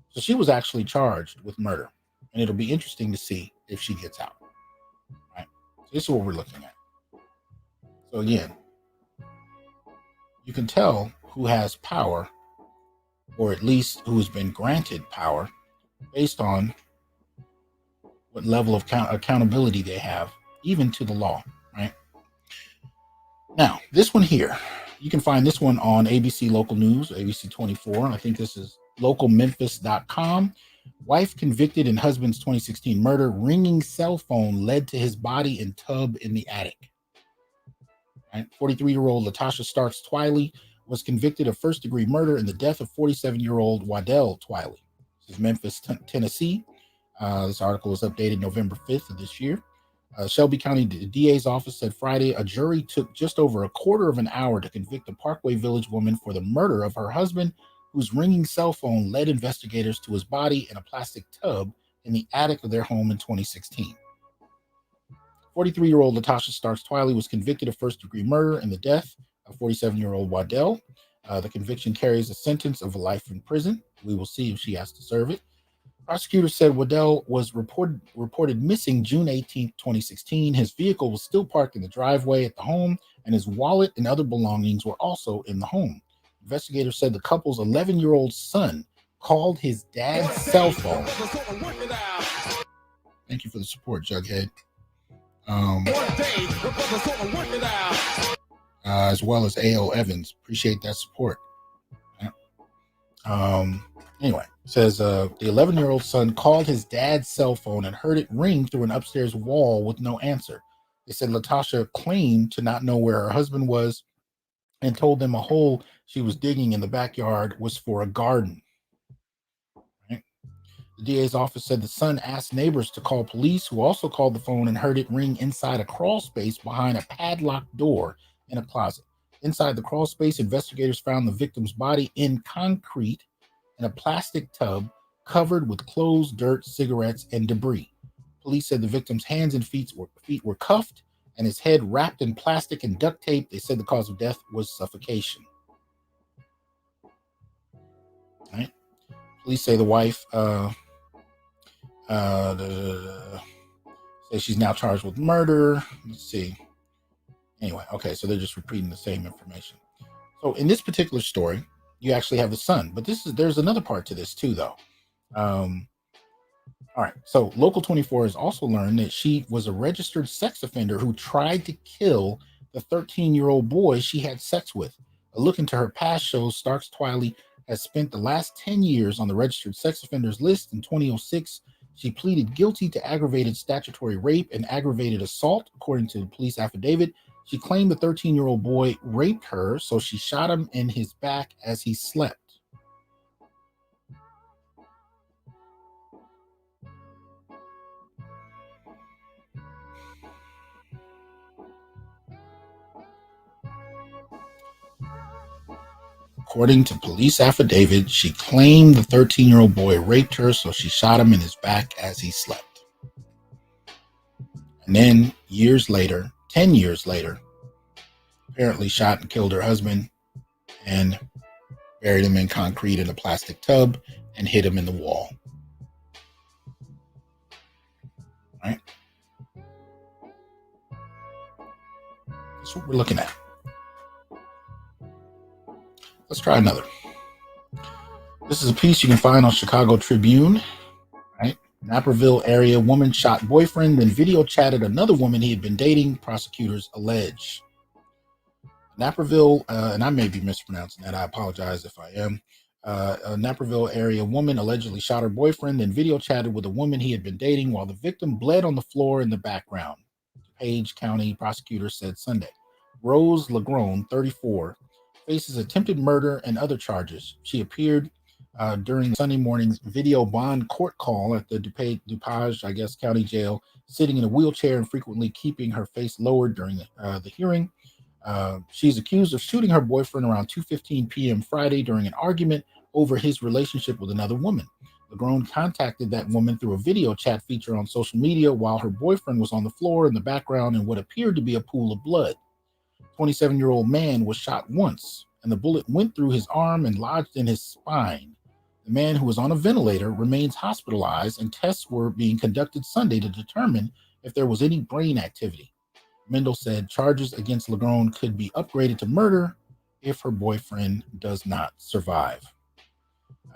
So she was actually charged with murder, and it'll be interesting to see if she gets out. Right? So this is what we're looking at. So again, you can tell who has power, or at least who has been granted power, based on what level of accountability they have, even to the law, right? Now, this one here, you can find this one on ABC Local News, ABC 24. I think this is localmemphis.com. Wife convicted in husband's 2016 murder. Ringing cell phone led to his body in tub in the attic. Right? 43-year-old Latasha Starks Twiley was convicted of first-degree murder in the death of 47-year-old Waddell Twiley. This is Memphis, Tennessee. This article was updated November 5th of this year. Shelby County DA's office said Friday a jury took just over a quarter of an hour to convict a Parkway Village woman for the murder of her husband, whose ringing cell phone led investigators to his body in a plastic tub in the attic of their home in 2016. 43-year-old Latasha Starks Twiley was convicted of first-degree murder in the death of 47-year-old Waddell. The conviction carries a sentence of life in prison. We will see if she has to serve it. Prosecutors said Waddell was reported missing June 18, 2016. His vehicle was still parked in the driveway at the home, and his wallet and other belongings were also in the home. Investigators said the couple's 11-year-old son called his dad's cell phone. Thank you for the support, Jughead. As well as A.O. Evans. Appreciate that support. Anyway, it says the 11-year-old son called his dad's cell phone and heard it ring through an upstairs wall with no answer. They said Latasha claimed to not know where her husband was and told them a hole she was digging in the backyard was for a garden. Right? The DA's office said the son asked neighbors to call police, who also called the phone and heard it ring inside a crawl space behind a padlocked door in a closet. Inside the crawl space, investigators found the victim's body in concrete in a plastic tub covered with clothes, dirt, cigarettes, and debris. Police said the victim's hands and feet were cuffed and his head wrapped in plastic and duct tape. They said the cause of death was suffocation. Right? Police say the wife say she's now charged with murder. Let's see. Anyway, okay, so they're just repeating the same information. So in this particular story, you actually have the son, but there's another part to this too, though. All right, so Local 24 has also learned that she was a registered sex offender who tried to kill the 13-year-old boy she had sex with. A look into her past shows Starks Twiley has spent the last 10 years on the registered sex offenders list. In 2006, she pleaded guilty to aggravated statutory rape and aggravated assault, according to the police affidavit. She claimed the 13-year-old boy raped her, so she shot him in his back as he slept. According to police affidavit, she claimed the 13-year-old boy raped her, so she shot him in his back as he slept. And then 10 years later, apparently shot and killed her husband and buried him in concrete in a plastic tub, and hid him in the wall. Right? That's what we're looking at. Let's try another. This is a piece you can find on Chicago Tribune. Right? Naperville area woman shot boyfriend, then video chatted another woman he had been dating, prosecutors allege. Naperville, and I may be mispronouncing that. I apologize if I am. A Naperville area woman allegedly shot her boyfriend, then video chatted with a woman he had been dating while the victim bled on the floor in the background. Page County prosecutor said Sunday. Rose Lagrone, 34, faces attempted murder and other charges. She appeared during Sunday morning's video bond court call at the DuPage, County Jail, sitting in a wheelchair and frequently keeping her face lowered during the hearing. She's accused of shooting her boyfriend around 2:15 p.m. Friday during an argument over his relationship with another woman. Lagrone contacted that woman through a video chat feature on social media while her boyfriend was on the floor in the background in what appeared to be a pool of blood. 27-year-old man was shot once, and the bullet went through his arm and lodged in his spine. The man, who was on a ventilator, remains hospitalized, and tests were being conducted Sunday to determine if there was any brain activity. Mendel said charges against Lagrone could be upgraded to murder if her boyfriend does not survive.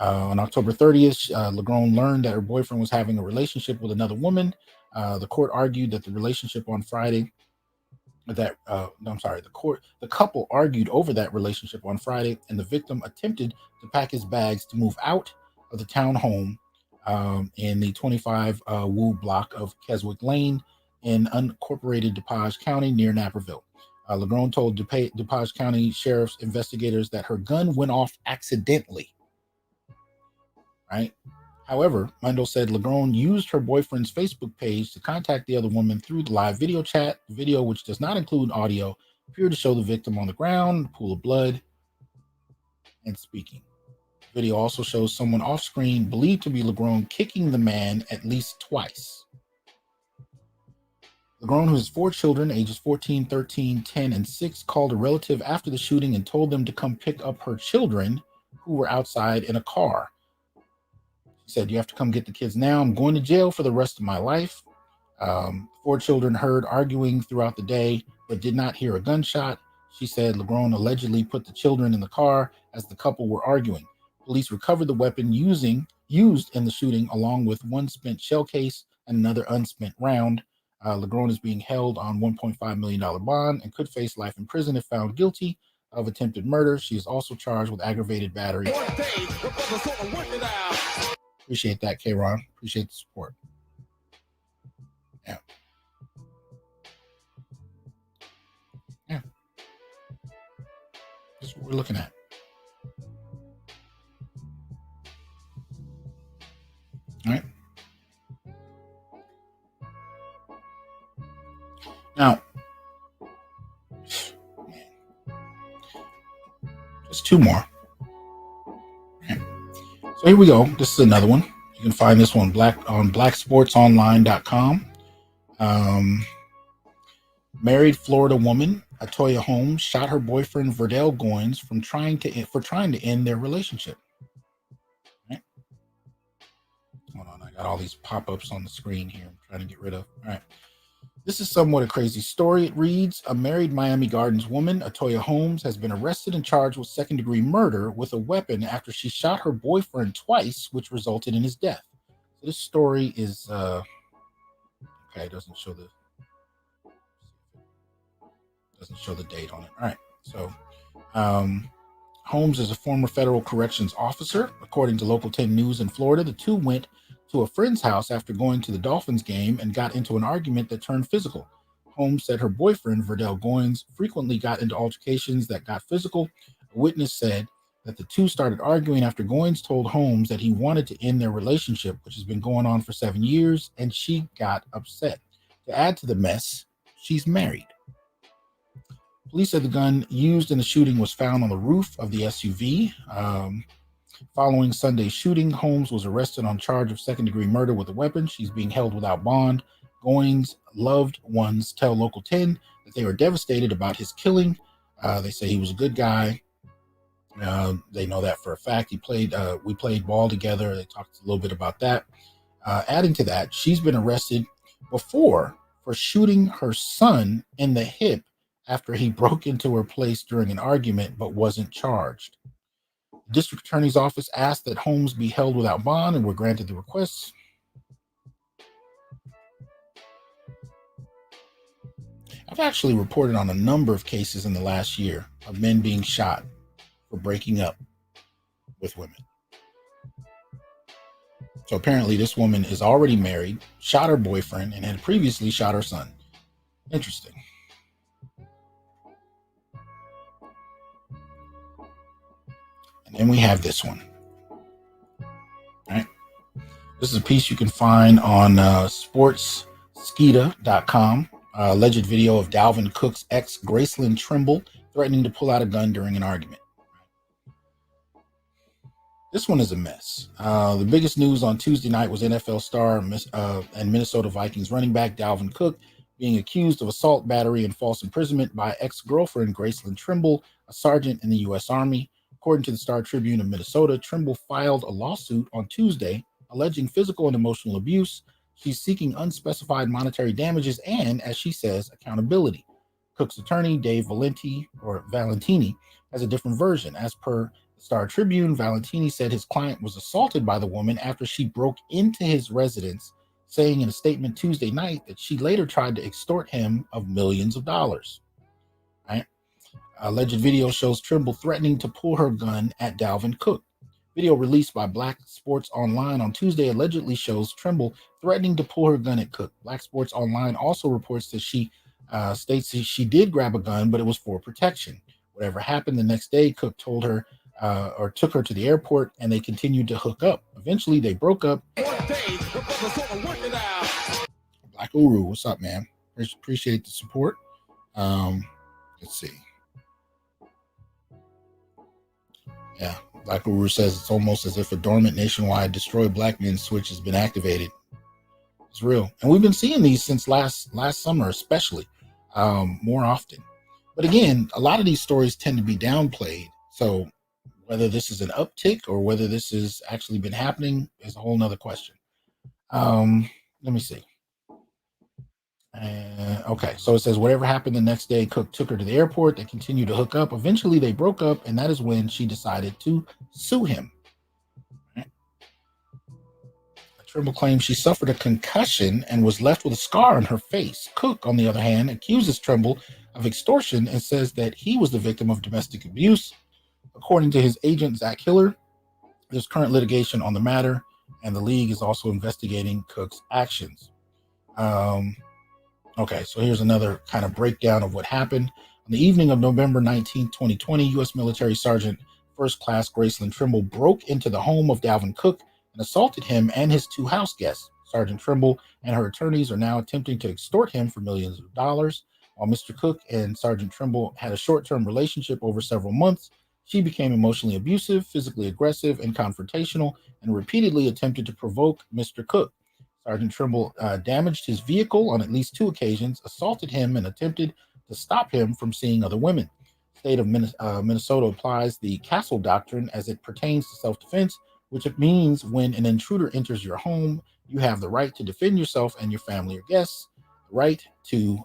On October 30th, Lagrone learned that her boyfriend was having a relationship with another woman. The court argued that the couple argued over that relationship on Friday, and the victim attempted to pack his bags to move out of the town home in the 25 Wu block of Keswick Lane in unincorporated DuPage County near Naperville. Lagrone told DuPage County Sheriff's investigators that her gun went off accidentally. Right? However, Mendel said Lagrone used her boyfriend's Facebook page to contact the other woman through the live video chat. The video, which does not include audio, appeared to show the victim on the ground, a pool of blood, and speaking. The video also shows someone off screen believed to be Lagrone kicking the man at least twice. Lagrone, who has 4 children, ages 14, 13, 10, and 6, called a relative after the shooting and told them to come pick up her children, who were outside in a car. She said, "You have to come get the kids now. I'm going to jail for the rest of my life." 4 children heard arguing throughout the day, but did not hear a gunshot. She said Lagrone allegedly put the children in the car as the couple were arguing. Police recovered the weapon used in the shooting, along with one spent shell case and another unspent round. Lagrone is being held on $1.5 million bond and could face life in prison if found guilty of attempted murder. She is also charged with aggravated battery. Appreciate that, K-Ron. Appreciate the support. Yeah. That's what we're looking at. All right. Now, just 2 more. Okay. So here we go. This is another one. You can find this one on blacksportsonline.com. Married Florida woman Atoya Holmes shot her boyfriend Verdell Goins for trying to end their relationship. Right? Hold on, I got all these pop-ups on the screen here. I'm trying to get rid of. All right. This is somewhat a crazy story. It reads, a married Miami Gardens woman, Atoya Holmes, has been arrested and charged with second-degree murder with a weapon after she shot her boyfriend twice, which resulted in his death. So this story is, okay, it doesn't show the date on it. All right. So Holmes is a former federal corrections officer. According to Local 10 News in Florida, the two went to a friend's house after going to the Dolphins game and got into an argument that turned physical. Holmes said her boyfriend, Verdell Goins, frequently got into altercations that got physical. A witness said that the two started arguing after Goins told Holmes that he wanted to end their relationship, which has been going on for 7 years, and she got upset. To add to the mess, she's married. Police said the gun used in the shooting was found on the roof of the SUV. Following Sunday's shooting, Holmes was arrested on charge of second-degree murder with a weapon. She's being held without bond. Goins' loved ones tell Local 10 that they are devastated about his killing. They say he was a good guy They know that for a fact. We played ball together. They talked a little bit about that. Adding to that, she's been arrested before for shooting her son in the hip after he broke into her place during an argument but wasn't charged. The district attorney's office asked that Holmes be held without bond and were granted the request. I've actually reported on a number of cases in the last year of men being shot for breaking up with women. So apparently this woman is already married, shot her boyfriend, and had previously shot her son. Interesting. And then we have this one. All right. This is a piece you can find on sportsskita.com. Alleged video of Dalvin Cook's ex, Gracelyn Trimble, threatening to pull out a gun during an argument. This one is a mess. The biggest news on Tuesday night was NFL star and Minnesota Vikings running back Dalvin Cook being accused of assault, battery, and false imprisonment by ex-girlfriend Gracelyn Trimble, a sergeant in the U.S. Army. According to the Star Tribune of Minnesota, Trimble filed a lawsuit on Tuesday alleging physical and emotional abuse. She's seeking unspecified monetary damages and, as she says, accountability. Cook's attorney, Dave Valentini, has a different version. As per Star Tribune, Valentini said his client was assaulted by the woman after she broke into his residence, saying in a statement Tuesday night that she later tried to extort him of millions of dollars. Right? Alleged video shows Trimble threatening to pull her gun at Dalvin Cook. Video released by Black Sports Online on Tuesday allegedly shows Trimble threatening to pull her gun at Cook. Black Sports Online also reports that she states that she did grab a gun, but it was for protection. Whatever happened the next day, Cook told her or took her to the airport, and they continued to hook up. Eventually, they broke up. Black Uru, what's up, man? Appreciate the support. Let's see. Yeah, Black Uru says it's almost as if a dormant nationwide destroy black men switch has been activated. It's real, and we've been seeing these since last summer, especially more often. But again, a lot of these stories tend to be downplayed. So whether this is an uptick or whether this has actually been happening is a whole nother question. Let me see. Okay, so it says whatever happened the next day, Cook took her to the airport. They continued to hook up. Eventually, they broke up, and that is when she decided to sue him. Right. Trimble claims she suffered a concussion and was left with a scar on her face. Cook, on the other hand, accuses Trimble of extortion and says that he was the victim of domestic abuse. According to his agent, Zach Hiller, there's current litigation on the matter, and the league is also investigating Cook's actions. Okay, so here's another kind of breakdown of what happened. On the evening of November 19, 2020, U.S. Military Sergeant First Class Gracelyn Trimble broke into the home of Dalvin Cook and assaulted him and his two house guests. Sergeant Trimble and her attorneys are now attempting to extort him for millions of dollars. While Mr. Cook and Sergeant Trimble had a short-term relationship over several months, she became emotionally abusive, physically aggressive, and confrontational, and repeatedly attempted to provoke Mr. Cook. Sergeant Trimble damaged his vehicle on at least 2 occasions, assaulted him, and attempted to stop him from seeing other women. The state of Minnesota applies the Castle Doctrine as it pertains to self-defense, which means when an intruder enters your home, you have the right to defend yourself and your family or guests. The right to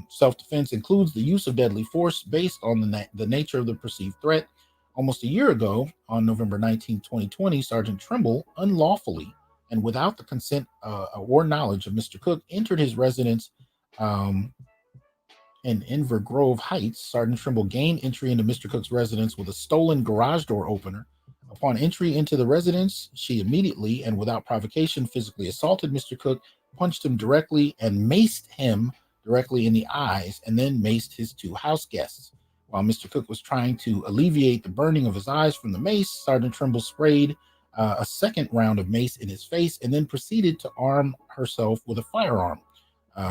self-defense includes the use of deadly force based on the nature of the perceived threat. Almost a year ago, on November 19, 2020, Sergeant Trimble unlawfully and without the consent or knowledge of Mr. Cook, entered his residence in Inver Grove Heights. Sergeant Trimble gained entry into Mr. Cook's residence with a stolen garage door opener. Upon entry into the residence, she immediately and without provocation physically assaulted Mr. Cook, punched him directly, and maced him directly in the eyes, and then maced his 2 house guests. While Mr. Cook was trying to alleviate the burning of his eyes from the mace, Sergeant Trimble sprayed a second round of mace in his face and then proceeded to arm herself with a firearm.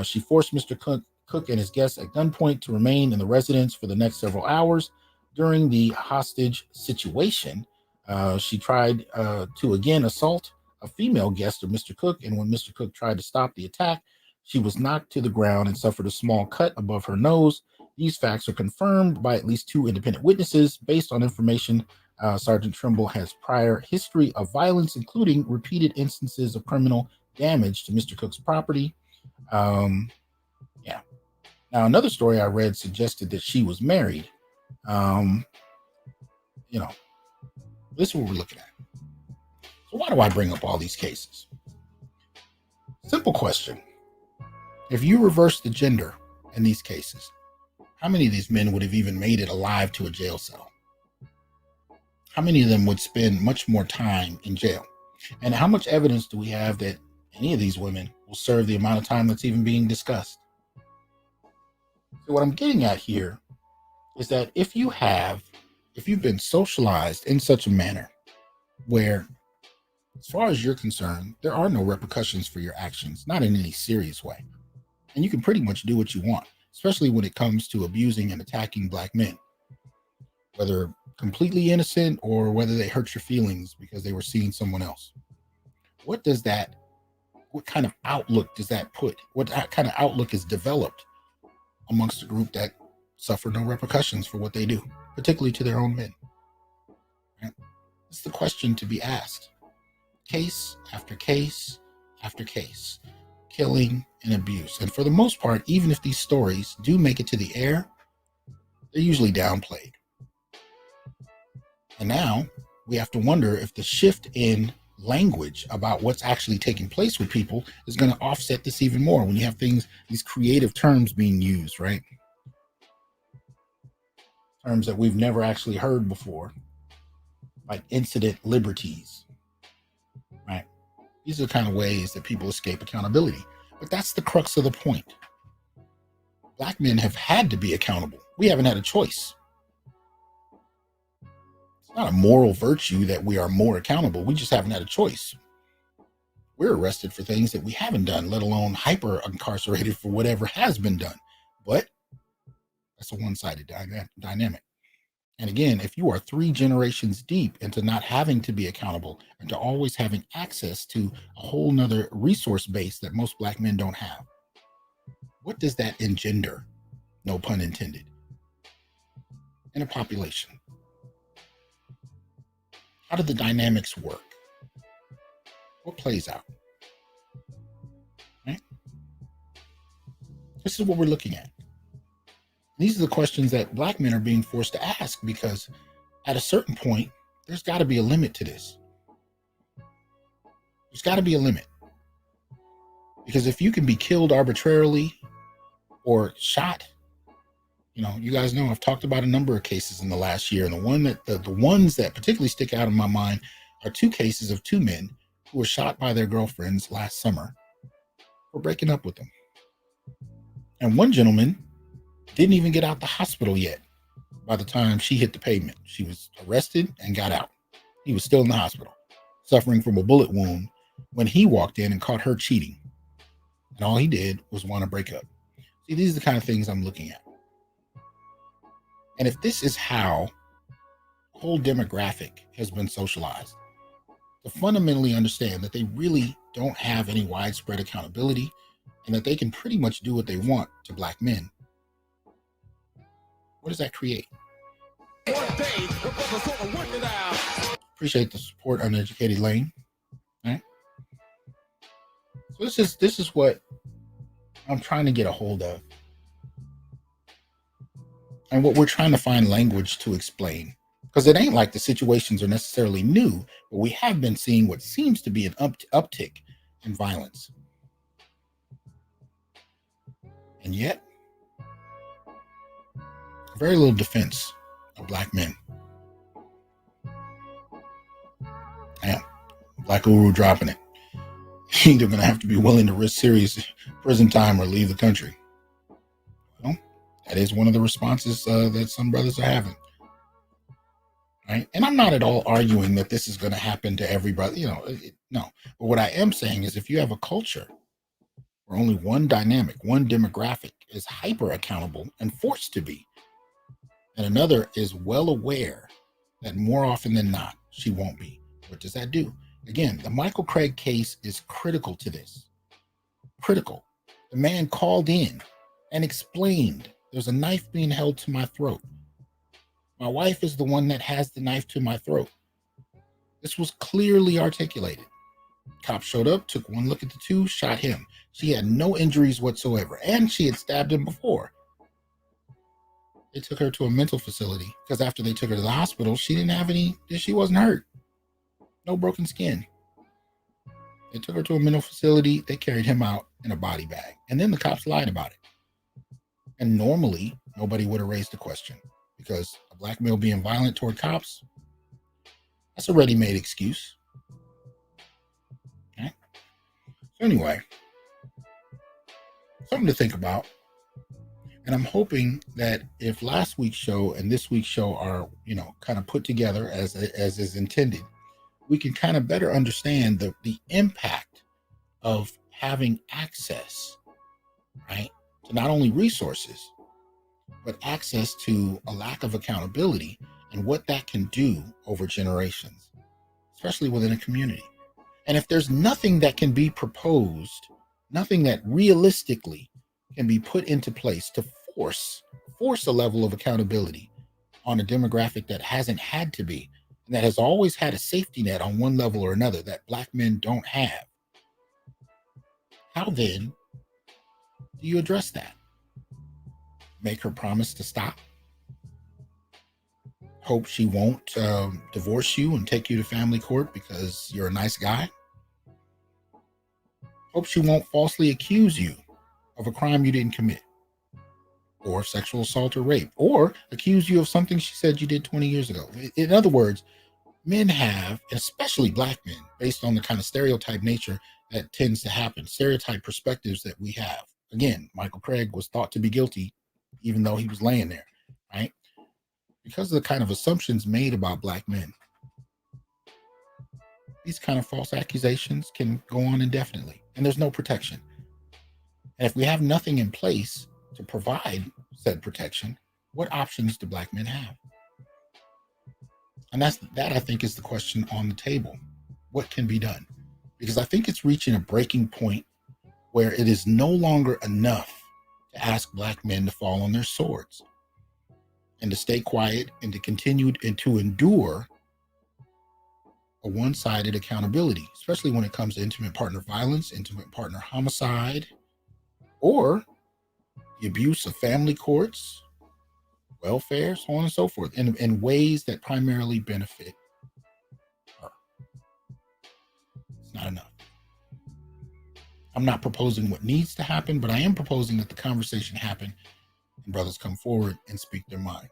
She forced Mr. Cook and his guests at gunpoint to remain in the residence for the next several hours. During the hostage situation, she tried to again assault a female guest of Mr. Cook, and when Mr. Cook tried to stop the attack, she was knocked to the ground and suffered a small cut above her nose. These facts are confirmed by at least 2 independent witnesses based on information. Sergeant Trimble has prior history of violence, including repeated instances of criminal damage to Mr. Cook's property. Yeah. Now, another story I read suggested that she was married. This is what we're looking at. So why do I bring up all these cases? Simple question. If you reverse the gender in these cases, how many of these men would have even made it alive to a jail cell? How many of them would spend much more time in jail? And how much evidence do we have that any of these women will serve the amount of time that's even being discussed? So what I'm getting at here is that if you've been socialized in such a manner where, as far as you're concerned, there are no repercussions for your actions, not in any serious way, and you can pretty much do what you want, especially when it comes to abusing and attacking Black men, whether completely innocent or whether they hurt your feelings because they were seeing someone else. What kind of outlook does that put? What kind of outlook is developed amongst a group that suffer no repercussions for what they do, particularly to their own men? Right? It's the question to be asked. Case after case after case, killing and abuse. And for the most part, even if these stories do make it to the air, they're usually downplayed. And now we have to wonder if the shift in language about what's actually taking place with people is going to offset this even more when you have these creative terms being used, right? Terms that we've never actually heard before, like incident liberties, right? These are the kind of ways that people escape accountability. But that's the crux of the point. Black men have had to be accountable. We haven't had a choice. It's not a moral virtue that we are more accountable. We just haven't had a choice. We're arrested for things that we haven't done, let alone hyper incarcerated for whatever has been done. But that's a one-sided dynamic. And again, if you are 3 generations deep into not having to be accountable and to always having access to a whole nother resource base that most Black men don't have, what does that engender, no pun intended, in a population? How do the dynamics work? What plays out? Right? This is what we're looking at. These are the questions that Black men are being forced to ask, because at a certain point, there's got to be a limit to this. There's got to be a limit. Because if you can be killed arbitrarily or shot, you guys know I've talked about a number of cases in the last year, and the ones that particularly stick out in my mind are 2 cases of 2 men who were shot by their girlfriends last summer for breaking up with them. And one gentleman didn't even get out the hospital yet by the time she hit the pavement. She was arrested and got out. He was still in the hospital, suffering from a bullet wound, when he walked in and caught her cheating. And all he did was want to break up. See, these are the kind of things I'm looking at. And if this is how the whole demographic has been socialized, to fundamentally understand that they really don't have any widespread accountability and that they can pretty much do what they want to Black men, what does that create? Appreciate the support, Uneducated Lane. Right? So this is what I'm trying to get a hold of, and what we're trying to find language to explain. Because it ain't like the situations are necessarily new, but we have been seeing what seems to be an uptick in violence. And yet, very little defense of Black men. Damn, Black Guru dropping it. You're either going to have to be willing to risk serious prison time or leave the country. Well, that is one of the responses that some brothers are having. Right? And I'm not at all arguing that this is going to happen to everybody. No. But what I am saying is, if you have a culture where only one dynamic, one demographic is hyper accountable and forced to be, and another is well aware that more often than not, she won't be, what does that do? Again, the Michael Craig case is critical to this. Critical. The man called in and explained There's a knife being held to my throat. My wife is the one that has the knife to my throat. This was clearly articulated. Cop showed up, took one look at the two, shot him. She had no injuries whatsoever, and she had stabbed him before. They took her to a mental facility because after they took her to the hospital, she wasn't hurt. No broken skin. They took her to a mental facility. They carried him out in a body bag. And then the cops lied about it. And normally, nobody would have raised a question because a black male being violent toward cops, that's a ready-made excuse. Okay? So anyway, something to think about. And I'm hoping that if last week's show and this week's show are, kind of put together as is intended, we can kind of better understand the impact of having access, right, to not only resources, but access to a lack of accountability and what that can do over generations, especially within a community. And if there's nothing that can be proposed, nothing that realistically can be put into place to force a level of accountability on a demographic that hasn't had to be, and that has always had a safety net on one level or another that black men don't have, how then do you address that? Make her promise to stop? Hope she won't divorce you and take you to family court because you're a nice guy? Hope she won't falsely accuse you of a crime you didn't commit, or sexual assault or rape, or accuse you of something she said you did 20 years ago. In other words, men have, especially black men, based on the kind of stereotype nature that tends to happen, stereotype perspectives that we have. Again, Michael Craig was thought to be guilty even though he was laying there, right? Because of the kind of assumptions made about black men. These kind of false accusations can go on indefinitely, and there's no protection. And if we have nothing in place to provide said protection, what options do black men have? And that I think is the question on the table. What can be done? Because I think it's reaching a breaking point where it is no longer enough to ask black men to fall on their swords and to stay quiet and to continue and to endure a one-sided accountability, especially when it comes to intimate partner violence, intimate partner homicide, or the abuse of family courts, welfare, so on and so forth, in ways that primarily benefit her. It's not enough. I'm not proposing what needs to happen, but I am proposing that the conversation happen and brothers come forward and speak their mind.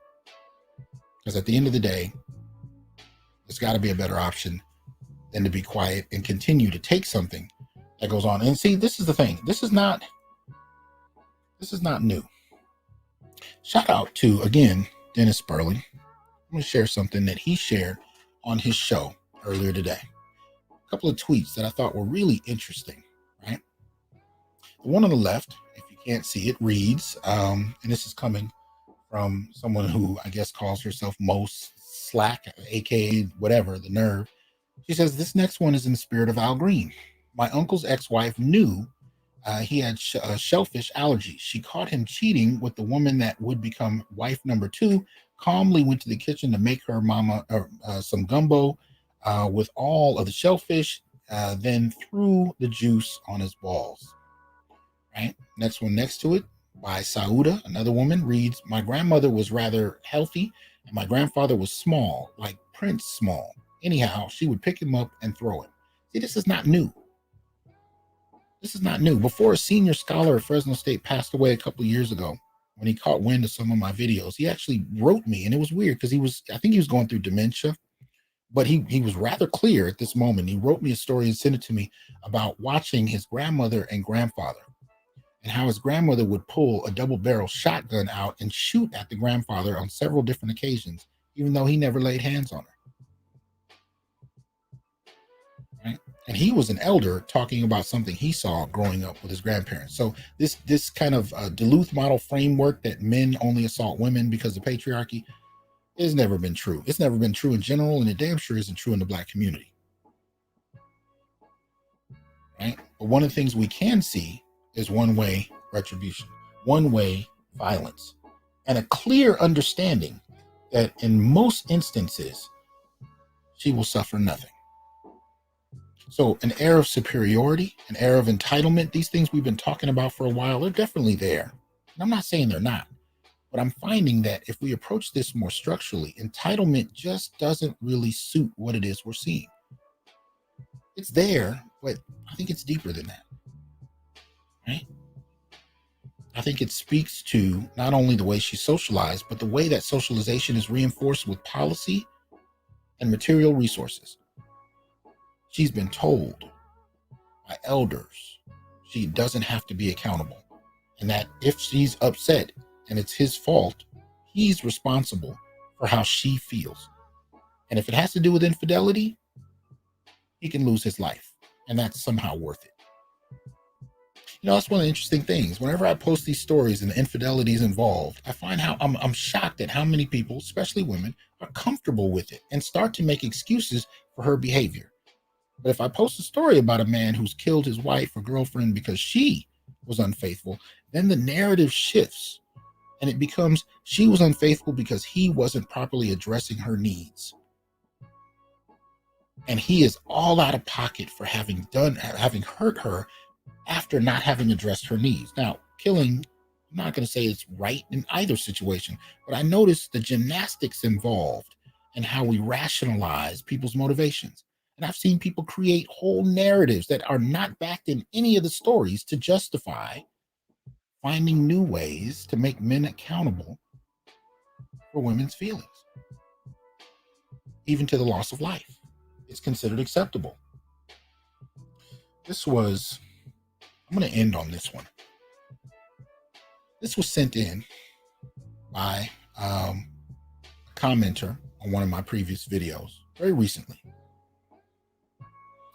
Because at the end of the day, there's got to be a better option than to be quiet and continue to take something that goes on. And see, this is the thing. This is not new. Shout out to, again, Dennis Burley. I'm going to share something that he shared on his show earlier today. A couple of tweets that I thought were really interesting, right? The one on the left, if you can't see it, reads, and this is coming from someone who I guess calls herself Most Slack, aka whatever, the nerve. She says, this next one is in the spirit of Al Green. My uncle's ex-wife knew he had shellfish allergies. She caught him cheating with the woman that would become wife number 2, calmly went to the kitchen to make her mama some gumbo with all of the shellfish, then threw the juice on his balls. Right? Next one next to it, by Sauda, another woman, reads, my grandmother was rather healthy and my grandfather was small, like Prince small. Anyhow, she would pick him up and throw him. See, this is not new. This is not new. Before a senior scholar at Fresno State passed away a couple of years ago, when he caught wind of some of my videos, he actually wrote me, and it was weird because I think he was going through dementia, but he was rather clear at this moment. He wrote me a story and sent it to me about watching his grandmother and grandfather, and how his grandmother would pull a double-barrel shotgun out and shoot at the grandfather on several different occasions, even though he never laid hands on her. Right? And he was an elder talking about something he saw growing up with his grandparents. So this kind of Duluth model framework that men only assault women because of patriarchy has never been true. It's never been true in general, and it damn sure isn't true in the black community. Right? But one of the things we can see is one-way retribution, one-way violence. and a clear understanding that in most instances, she will suffer nothing. So an air of superiority, an air of entitlement, these things we've been talking about for a while, they're definitely there. And I'm not saying they're not, but I'm finding that if we approach this more structurally, entitlement just doesn't really suit what it is we're seeing. It's there, but I think it's deeper than that, right? I think it speaks to not only the way she's socialized, but the way that socialization is reinforced with policy and material resources. She's been told by elders she doesn't have to be accountable, and that if she's upset and it's his fault, he's responsible for how she feels. And if it has to do with infidelity, he can lose his life, and that's somehow worth it. You know, that's one of the interesting things. Whenever I post these stories and the infidelity is involved, I find how I'm shocked at how many people, especially women, are comfortable with it and start to make excuses for her behavior. But if I post a story about a man who's killed his wife or girlfriend because she was unfaithful, then the narrative shifts and it becomes she was unfaithful because he wasn't properly addressing her needs. And he is all out of pocket for having hurt her after not having addressed her needs. Now, killing, I'm not going to say it's right in either situation, but I noticed the gymnastics involved and how we rationalize people's motivations. And I've seen people create whole narratives that are not backed in any of the stories to justify finding new ways to make men accountable for women's feelings. Even to the loss of life is considered acceptable. I'm going to end on this one. This was sent in by a commenter on one of my previous videos very recently.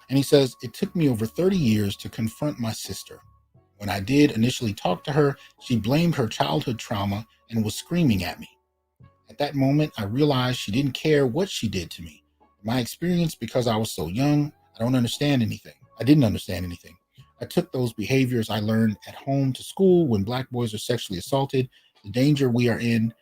And he says, it took me over 30 years to confront my sister. When I did initially talk to her, she blamed her childhood trauma and was screaming at me. At that moment, I realized she didn't care what she did to me. In my experience, because I was so young, I didn't understand anything. I took those behaviors I learned at home to school when Black boys are sexually assaulted. The danger we are in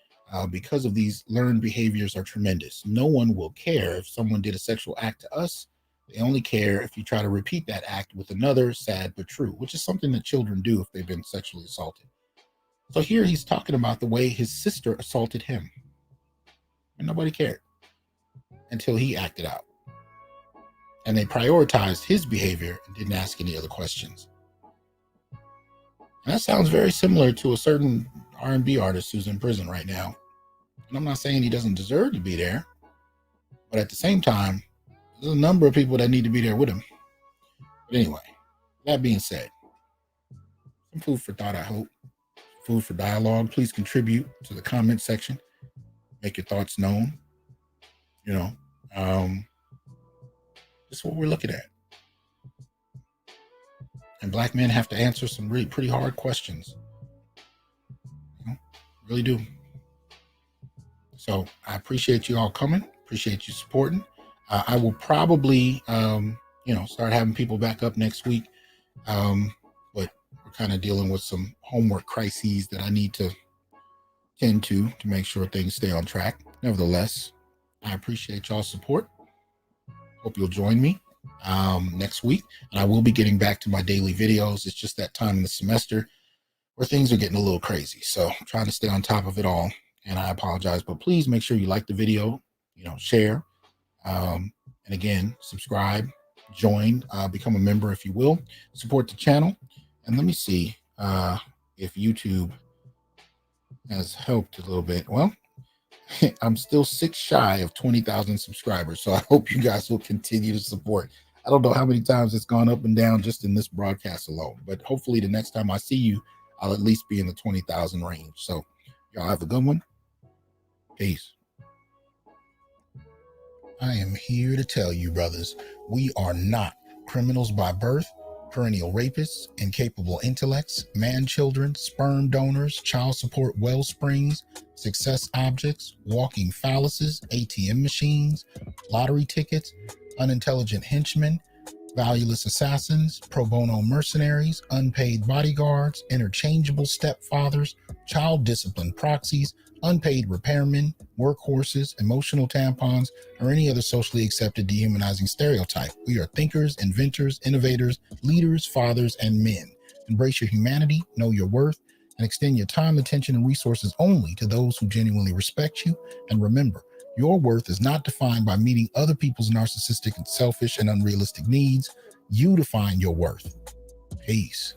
because of these learned behaviors are tremendous. No one will care if someone did a sexual act to us. They only care if you try to repeat that act with another, sad but true, which is something that children do if they've been sexually assaulted. So here he's talking about the way his sister assaulted him. And nobody cared until he acted out. And they prioritized his behavior and didn't ask any other questions. And that sounds very similar to a certain R&B artist who's in prison right now. And I'm not saying he doesn't deserve to be there, but at the same time, there's a number of people that need to be there with him. But anyway, that being said, some food for thought, I hope. Food for dialogue. Please contribute to the comment section. Make your thoughts known. You know, that's what we're looking at. And Black men have to answer some really pretty hard questions. You know, really do. So I appreciate you all coming. Appreciate you supporting. I will probably, start having people back up next week. But we're kind of dealing with some homework crises that I need to tend to make sure things stay on track. Nevertheless, I appreciate y'all's support. Hope you'll join me next week. And I will be getting back to my daily videos. It's just that time in the semester where things are getting a little crazy. So I'm trying to stay on top of it all. And I apologize, but please make sure you like the video, share. And again, subscribe, join, become a member if you will, support the channel. And let me see if YouTube has helped a little bit. Well, I'm still 6 shy of 20,000 subscribers. So I hope you guys will continue to support. I don't know how many times it's gone up and down just in this broadcast alone, but hopefully the next time I see you, I'll at least be in the 20,000 range. So y'all have a good one. Peace. I am here to tell you, brothers, we are not criminals by birth, perennial rapists, incapable intellects, man-children, sperm donors, child support wellsprings, success objects, walking phalluses, ATM machines, lottery tickets, unintelligent henchmen, valueless assassins, pro bono mercenaries, unpaid bodyguards, interchangeable stepfathers, child discipline proxies, unpaid repairmen, workhorses, emotional tampons, or any other socially accepted dehumanizing stereotype. We are thinkers, inventors, innovators, leaders, fathers, and men. Embrace your humanity, know your worth, and extend your time, attention, and resources only to those who genuinely respect you. And remember, your worth is not defined by meeting other people's narcissistic and selfish and unrealistic needs. You define your worth. Peace.